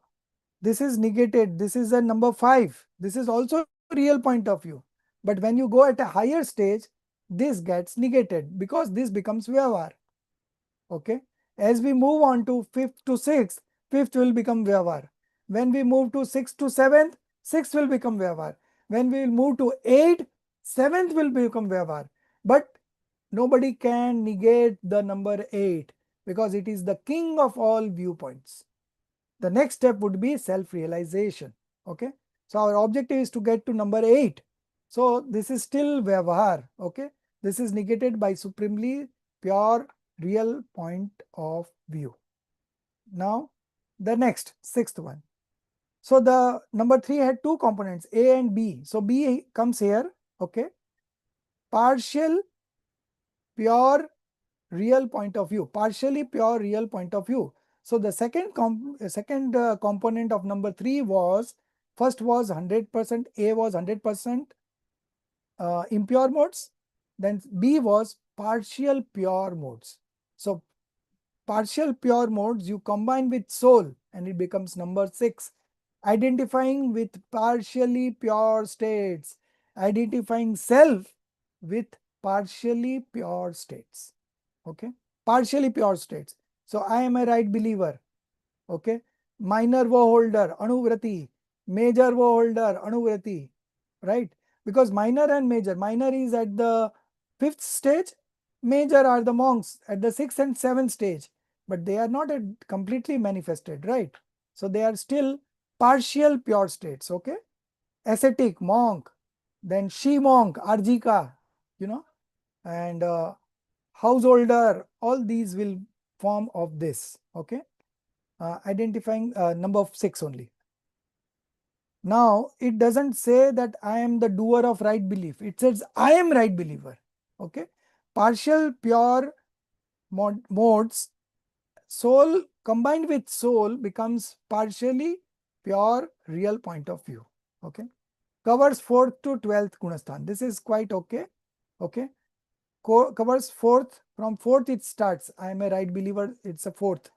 this is negated. This is a number 5. This is also real point of view. But when you go at a higher stage, this gets negated because this becomes Vyavar. Okay. As we move on to 5th to 6th, 5th will become Vyavar. When we move to 6th to 7th, 6th will become Vyavar. When we will move to 8th, 7th will become Vyavar. But nobody can negate the number 8 because it is the king of all viewpoints. The next step would be self-realization. Okay. So our objective is to get to number 8. So this is still Vyavahar. Okay. This is negated by supremely pure real point of view. Now the next 6th one. So the number 3 had 2 components, A and B. So B comes here. Okay. Partial pure real point of view, partially pure real point of view. So the second component of number 3 was, first was 100%, A was 100% impure modes, then B was partial pure modes. So partial pure modes you combine with soul and it becomes number 6, identifying with partially pure states, identifying self with partially pure states. Okay, partially pure states. So I am a right believer. Okay, minor wo holder anuvrati, major wo holder anuvrati, right? Because minor and major, minor is at the 5th stage, major are the monks at the 6th and 7th stage, but they are not completely manifested, right? So they are still partial pure states. Okay, ascetic monk, then she monk arjika, you know, and householder, all these will form of this. Okay, identifying number of 6 only. Now it doesn't say that I am the doer of right belief, it says I am right believer. Okay, partial pure modes, soul combined with soul becomes partially pure real point of view. Okay, covers 4th to 12th gunasthan. This is quite okay. Okay, covers 4th, from 4th it starts, I am a right believer, it's a 4th.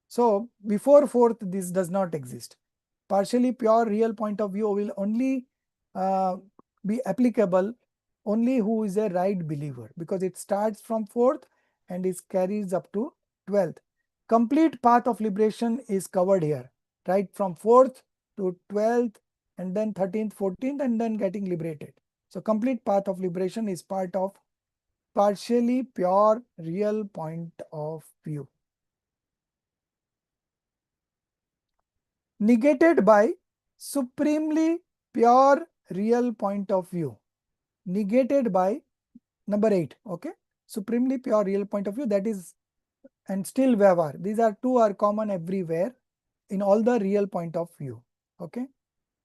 So before 4th this does not exist. Partially pure real point of view will only be applicable only who is a right believer, because it starts from 4th and is carries up to 12th. Complete path of liberation is covered here, right, from 4th to 12th and then 13th, 14th and then getting liberated. So complete path of liberation is part of partially pure real point of view. Negated by supremely pure real point of view. Negated by number 8. Okay, supremely pure real point of view, that is and still Vyavhar. These are two are common everywhere in all the real point of view. Okay.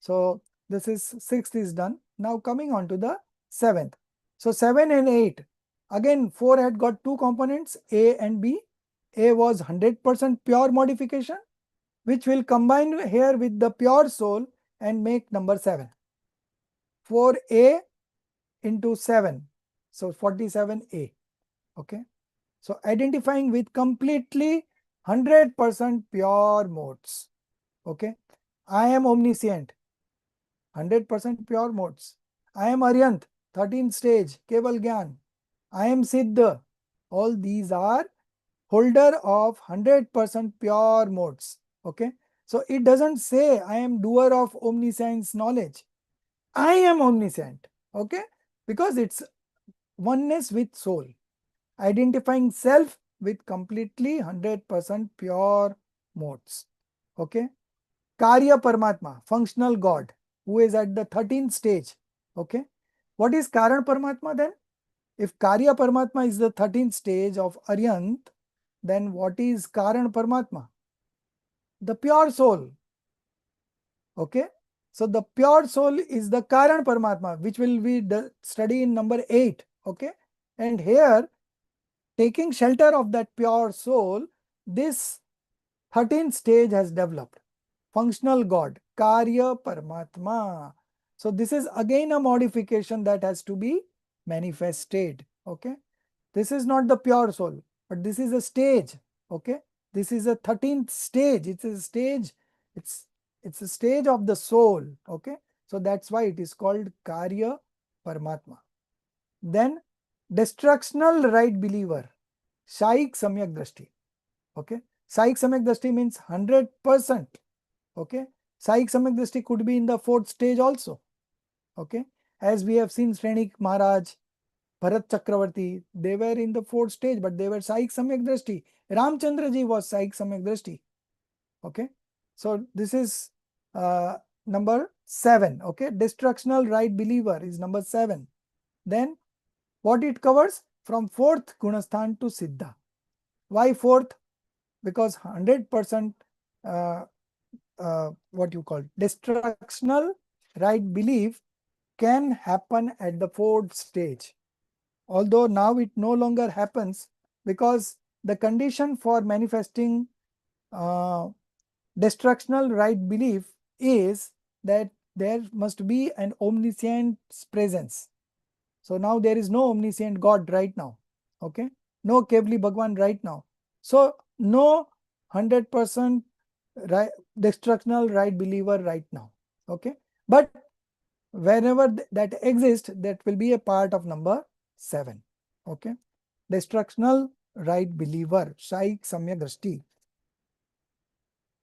So this is sixth is done. Now coming on to the seventh. So 7 and 8. Again 4 had got two components A and B. A was 100% pure modification, which will combine here with the pure soul and make number 7. 4A into 7. So 47A. Okay. So identifying with completely 100% pure modes. Okay. I am omniscient. 100% pure modes. I am Aryant, 13th stage, Keval Gyan. I am Siddha. All these are holder of 100% pure modes. Okay. So it doesn't say I am doer of omniscience knowledge. I am omniscient. Okay. Because it's oneness with soul. Identifying self with completely 100% pure modes. Okay. Karya Paramatma, functional God, who is at the 13th stage. Okay. What is Karan Paramatma then? If Karya Paramatma is the 13th stage of Aryant, then what is Karan Paramatma? The pure soul. Okay. So the pure soul is the Karan Paramatma, which will be study in number 8. Okay. And here, taking shelter of that pure soul, this 13th stage has developed. Functional God, Karya Paramatma. So this is again a modification that has to be manifested. Okay. This is not the pure soul, but this is a stage. Okay. This is a 13th stage. It's a stage. It's a stage of the soul. Okay. So that's why it is called Karya Paramatma. Then destructional right believer, Shaik Samyak Drashti. Okay. Shaik Samyak Drashti means 100%. Okay. Shaik Samyak Drishti could be in the 4th stage also. Okay. As we have seen Srenik Maharaj, Bharat Chakravarti, they were in the 4th stage, but they were Shaik Samyak Drishti. Ramchandra ji was Shaik Samyak Drishti. Okay. So this is number 7. Okay. Destructional right believer is number 7. Then what it covers? From 4th Gunasthan to Siddha. Why 4th? Because 100% what you call destructional right belief can happen at the 4th stage. Although now it no longer happens because the condition for manifesting destructional right belief is that there must be an omniscient presence. So now there is no omniscient God right now. Okay. No Kevli Bhagwan right now. So no 100% right, destructional right believer right now. Okay. But whenever that exists, that will be a part of number 7. Okay. Destructional right believer, Shaik Samyak Drashti.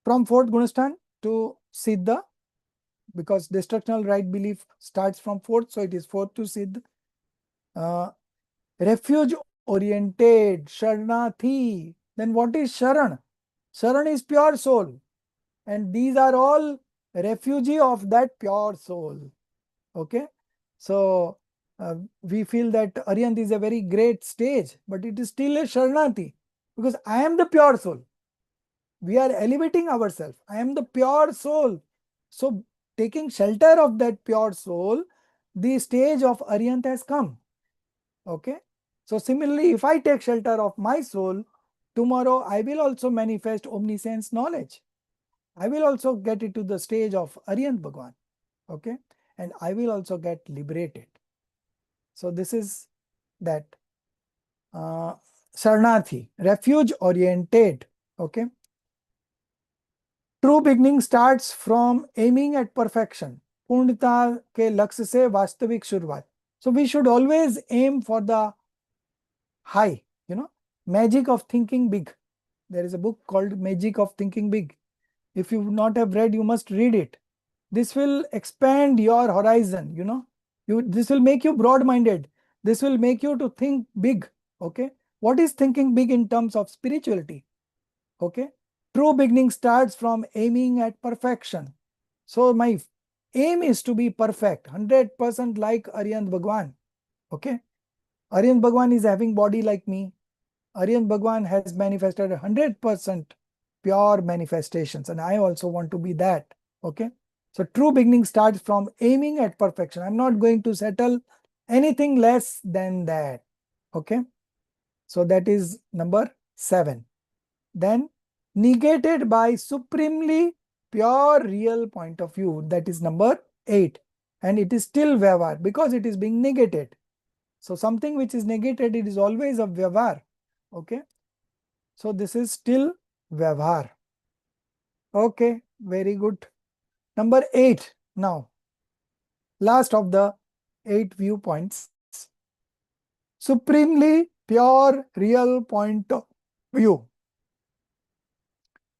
From 4th Gunastan to Siddha, because destructional right belief starts from 4th, so it is 4th to Siddha. Refuge oriented, Sharnathi. Then what is Sharan? Sharan is pure soul. And these are all refugee of that pure soul. Okay. So we feel that Aryant is a very great stage, but it is still a Sharnati because I am the pure soul. We are elevating ourselves. I am the pure soul. So taking shelter of that pure soul, the stage of Aryant has come. Okay. So similarly, if I take shelter of my soul, tomorrow I will also manifest omniscience knowledge. I will also get it to the stage of Aryant Bhagwan. Okay. And I will also get liberated. So this is that Sarnathi, refuge oriented. Okay. True beginning starts from aiming at perfection. पूर्णता के लक्ष्य से वास्तविक शुरुआत. So we should always aim for the high, magic of thinking big. There is a book called Magic of Thinking Big. If you not have read, you must read it. This will expand your horizon, this will make you broad-minded. This will make you to think big. Okay. What is thinking big in terms of spirituality? Okay. True beginning starts from aiming at perfection. So my aim is to be perfect, 100% like Aryant Bhagwan. Okay. Aryant Bhagwan is having body like me. Aryan Bhagwan has manifested 100% pure manifestations, and I also want to be that. Okay. So true beginning starts from aiming at perfection. I'm not going to settle anything less than that. Okay. So that is number 7. Then negated by supremely pure real point of view. That is number 8. And it is still Vyavhar because it is being negated. So something which is negated, it is always a Vyavhar. Okay. So this is still Vyavhar. Okay. Very good. Number 8 now. Last of the 8 viewpoints. Supremely pure real point of view.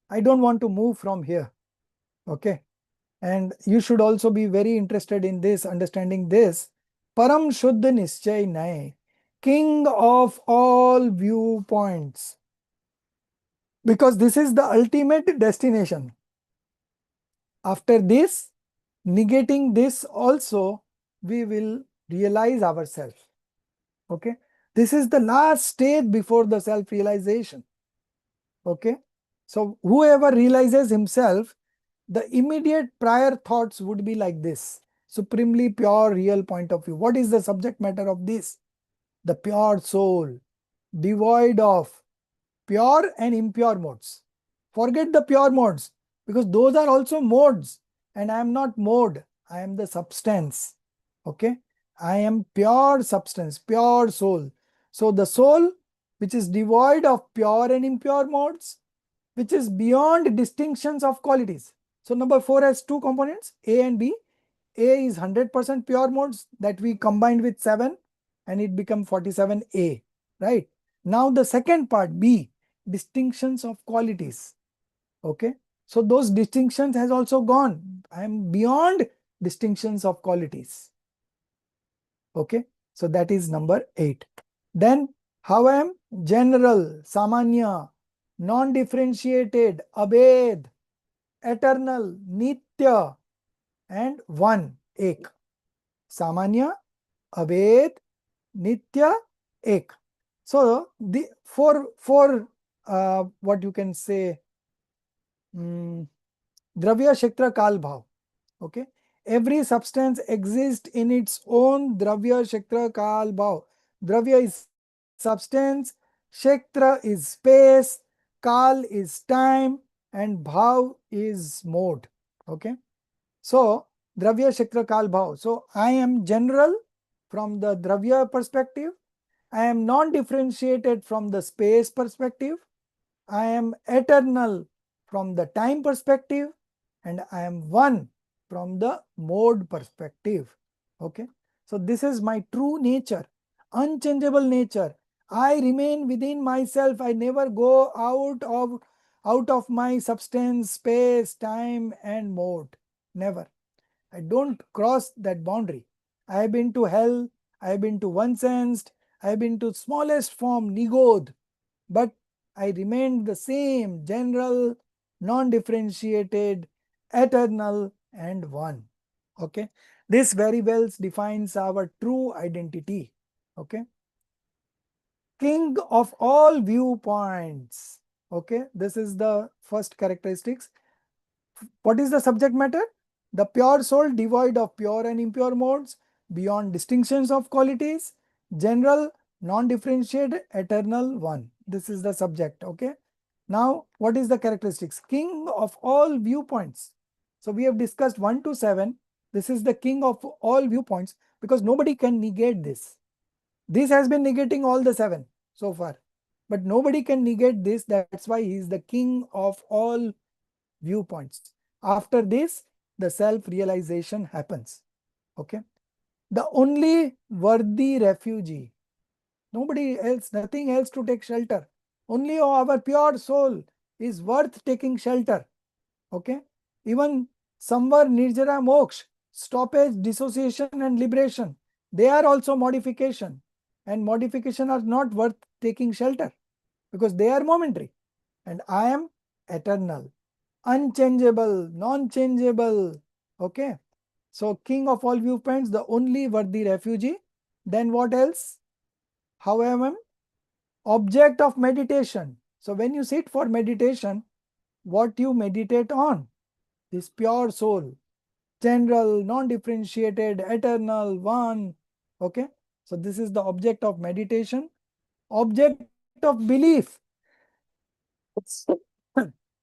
I don't want to move from here. Okay. And you should also be very interested in this, understanding this. Param Shuddha Nischay Nai, king of all viewpoints. Because this is the ultimate destination. After this, negating this also, we will realize ourselves. Okay. This is the last stage before the self-realization. Okay. So whoever realizes himself, the immediate prior thoughts would be like this. Supremely pure real point of view. What is the subject matter of this? The pure soul, devoid of pure and impure modes. Forget the pure modes because those are also modes, and I am not mode. I am the substance. Okay. I am pure substance, pure soul. So the soul which is devoid of pure and impure modes, which is beyond distinctions of qualities. So number 4 has 2 components, A and B. A is 100% pure modes that we combined with 7 and it becomes 47A, right? Now the second part, B, distinctions of qualities. Okay. So those distinctions has also gone. I am beyond distinctions of qualities. Okay. So that is number 8. Then how I am? General, Samanya, non-differentiated, Abhed, eternal, Nitya, and one, Ek. Samanya, Abhed, Nitya, Ek. So the four what you can say, Dravya Kshetra Kal Bhav. Okay. Every substance exists in its own Dravya Kshetra Kal Bhav. Dravya is substance, Kshetra is space, Kal is time, and Bhav is mode. Okay. So Dravya Kshetra Kal Bhav. So I am general from the Dravya perspective. I am non-differentiated from the space perspective. I am eternal from the time perspective, and I am one from the mode perspective. Okay. So this is my true nature, unchangeable nature. I remain within myself. I never go out of my substance, space, time, and mode. Never. I don't cross that boundary. I have been to hell. I have been to one sensed. I have been to smallest form, Nigod. But I remained the same, general, non-differentiated, eternal, and one. Okay. This very well defines our true identity. Okay. King of all viewpoints. Okay. This is the first characteristics. What is the subject matter? The pure soul devoid of pure and impure modes, beyond distinctions of qualities, general, non-differentiated, eternal one. This is the subject. Okay. Now, what is the characteristics? King of all viewpoints. So we have discussed 1 to 7. This is the king of all viewpoints because nobody can negate this. This has been negating all the 7 so far. But nobody can negate this. That's why he is the king of all viewpoints. After this, the self-realization happens. Okay. The only worthy refugee. Nobody else, nothing else to take shelter. Only our pure soul is worth taking shelter. Okay. Even samvar, nirjara, moksha, stoppage, dissociation and liberation, they are also modification. And modification are not worth taking shelter because they are momentary. And I am eternal, unchangeable, non-changeable. Okay. So king of all viewpoints, the only worthy refugee. Then what else? How am I? Object of meditation. So when you sit for meditation, what you meditate on? This pure soul, general, non-differentiated, eternal, one. Okay. So this is the object of meditation. Object of belief.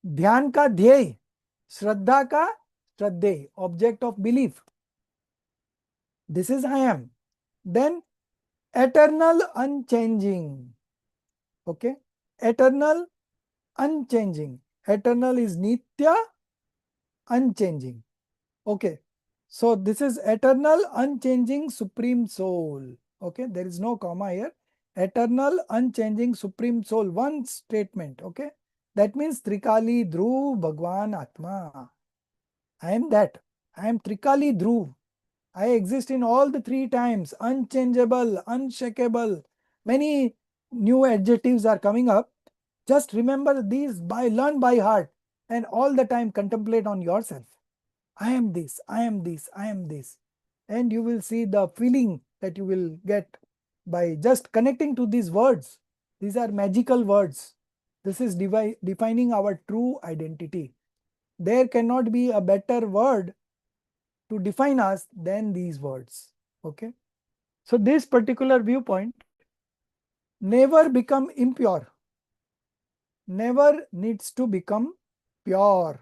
ध्यान का ध्येय, श्रद्धा का श्रद्धेय, object of belief. This is I am. Then eternal, unchanging. Okay. Eternal, unchanging. Eternal is nitya, unchanging. Okay. So this is eternal, unchanging, supreme soul. Okay. There is no comma here. Eternal, unchanging, supreme soul. One statement. Okay. That means Trikali Dhruv Bhagwan Atma. I am that. I am Trikali Dhruv. I exist in all the three times. Unchangeable, unshakable. Many new adjectives are coming up. Just remember these, learn by heart, and all the time contemplate on yourself. I am this, I am this, I am this. And you will see the feeling that you will get by just connecting to these words. These are magical words. This is defining our true identity. There cannot be a better word to define us than these words. Okay. So this particular viewpoint, never become impure, never needs to become pure.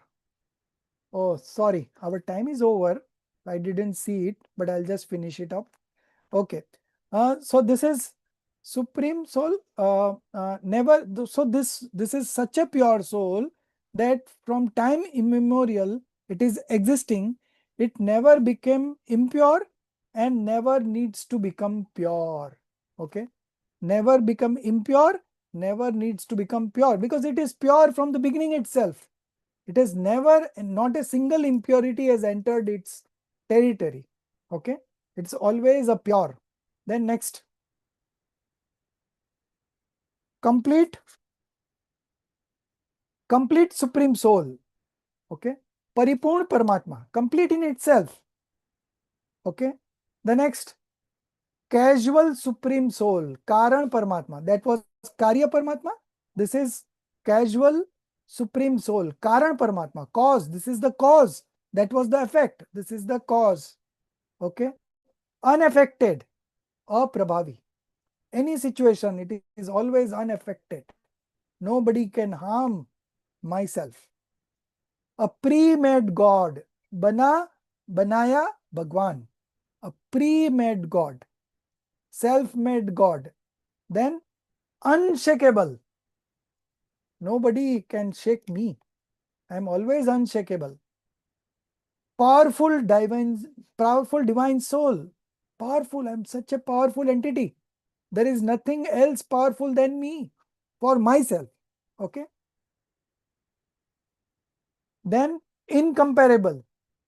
Oh, sorry, our time is over. I didn't see it, but I'll just finish it up. Okay. So this is supreme soul. Never. So this is such a pure soul that from time immemorial it is existing. It never became impure and never needs to become pure. Okay. Never become impure, never needs to become pure, because it is pure from the beginning itself. It has never, not a single impurity has entered its territory. Okay. It's always a pure. Then next, complete supreme soul. Okay. Paripurn Paramatma, complete in itself. Okay. The next, casual supreme soul, Karan Paramatma. That was Karya Paramatma. This is casual supreme soul, Karan Paramatma, cause. This is the cause. That was the effect. This is the cause. Okay. Unaffected, Aprabhavi. Any situation, it is always unaffected. Nobody can harm myself. A pre-made God, Bana, Banaya, Bhagwan. A pre-made God, self-made God. Then unshakable. Nobody can shake me. I am always unshakable. Powerful divine soul. Powerful. I am such a powerful entity. There is nothing else powerful than me for myself. Okay. Then incomparable.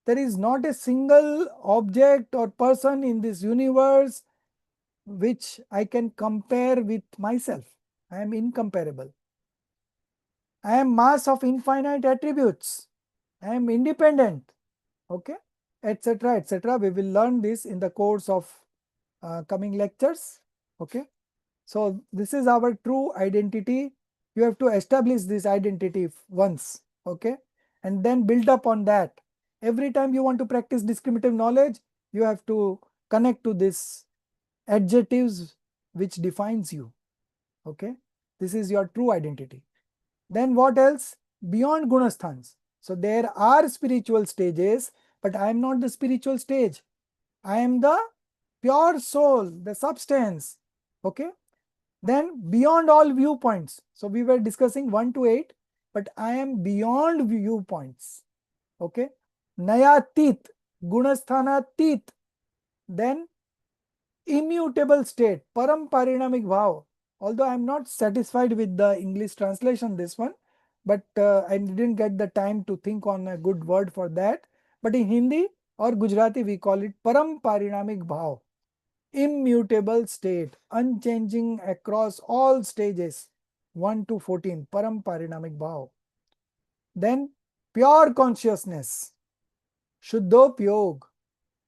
There is not a single object or person in this universe which I can compare with myself. I am incomparable. I am mass of infinite attributes. I am independent. Okay, etc. etc. We will learn this in the course of coming lectures. Okay. So this is our true identity. You have to establish this identity once. Okay. And then build up on that. Every time you want to practice discriminative knowledge, you have to connect to this adjectives which defines you. Okay. This is your true identity. Then what else? Beyond Gunasthans. So there are spiritual stages, but I am not the spiritual stage. I am the pure soul, the substance. Okay. Then beyond all viewpoints. So we were discussing 1 to 8, but I am beyond viewpoints. Okay. Nayatit, Gunasthanatit. Then immutable state, Param Parinamic Bhav. Although I am not satisfied with the English translation, this one, but I didn't get the time to think on a good word for that. But in Hindi or Gujarati, we call it Param Parinamic Bhav. Immutable state, unchanging across all stages, 1 to 14, Param Parinamic Bhav. Then pure consciousness, Shuddhopyog,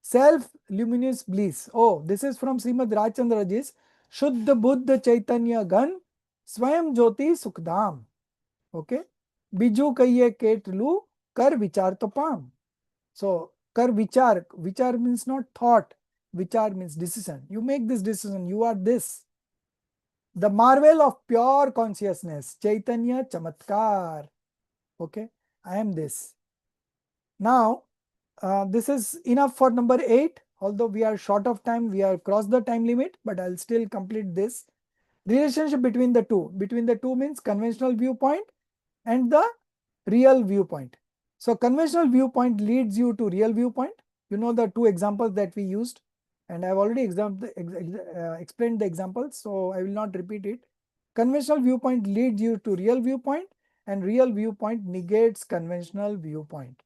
self-luminous bliss. Oh, this is from Srimad Rajchandraji's Shuddha Buddha Chaitanya Gan स्वयं ज्योति Sukhdham. Okay. બીજું કહીએ કેટલું કર વિચાર તો palm. So kar vichar, vichar means not thought, vichar means decision. You make this decision, you are this. The marvel of pure consciousness, chaitanya chamatkar. Okay, I am this. Now this is enough for number 8. Although we are short of time, we have crossed the time limit, but I'll still complete this. Relationship between the two. Between the two means conventional viewpoint and the real viewpoint. So conventional viewpoint leads you to real viewpoint. You know the two examples that we used, and I've already explained the examples, so I will not repeat it. Conventional viewpoint leads you to real viewpoint, and real viewpoint negates conventional viewpoint.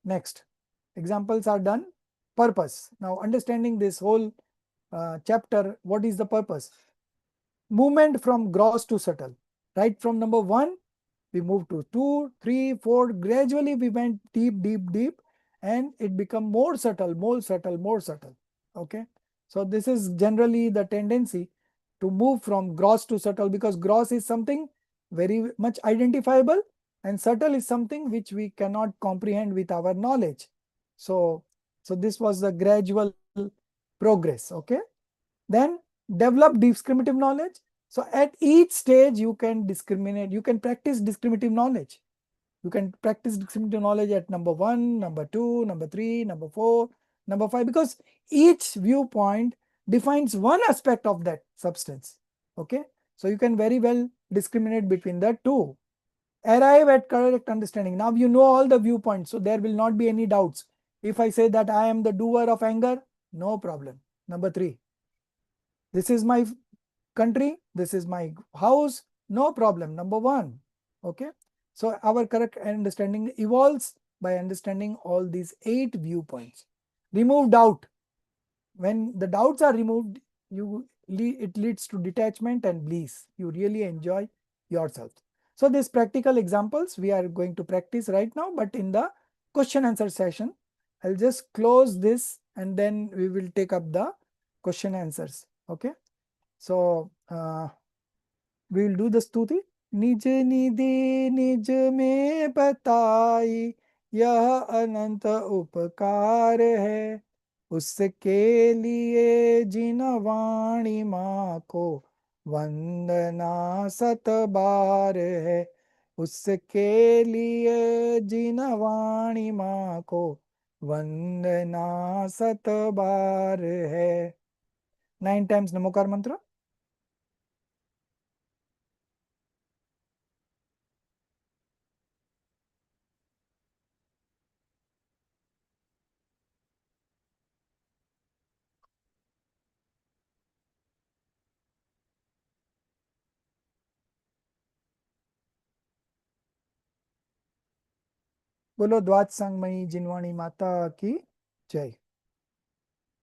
Next, examples are done. Purpose. Now understanding this whole chapter, what is the purpose? Movement from gross to subtle. Right from number 1, we moved to 2, 3, 4. Gradually we went deep, deep, deep, and it become more subtle, more subtle, more subtle. Okay. So this is generally the tendency to move from gross to subtle, because gross is something very much identifiable and subtle is something which we cannot comprehend with our knowledge. So this was the gradual progress. Okay. Then develop discriminative knowledge. So at each stage you can discriminate, you can practice discriminative knowledge. You can practice discriminative knowledge at number 1, number 2, number 3, number 4, number 5, because each viewpoint defines one aspect of that substance. Okay. So you can very well discriminate between the two. Arrive at correct understanding. Now you know all the viewpoints, so there will not be any doubts. If I say that I am the doer of anger, no problem. Number 3. This is my country, this is my house, no problem. Number 1. Okay. So our correct understanding evolves by understanding all these 8 viewpoints. Remove doubt. When the doubts are removed, it leads to detachment and bliss. You really enjoy yourself. So these practical examples we are going to practice right now, but in the question answer session, I'll just close this and then we will take up the question answers. Okay. So we will do the stuti. निज निधि निज में बताई, यह अनंत उपकार है, उसके लिए जिन वाणी माँ को वंदना सत बार है, उसके लिए जिन वाणी माँ को वंदना सत बार है. 9 times नमोकार मंत्र. बोलो द्वाद संगमयी जिनवाणी माता की जय.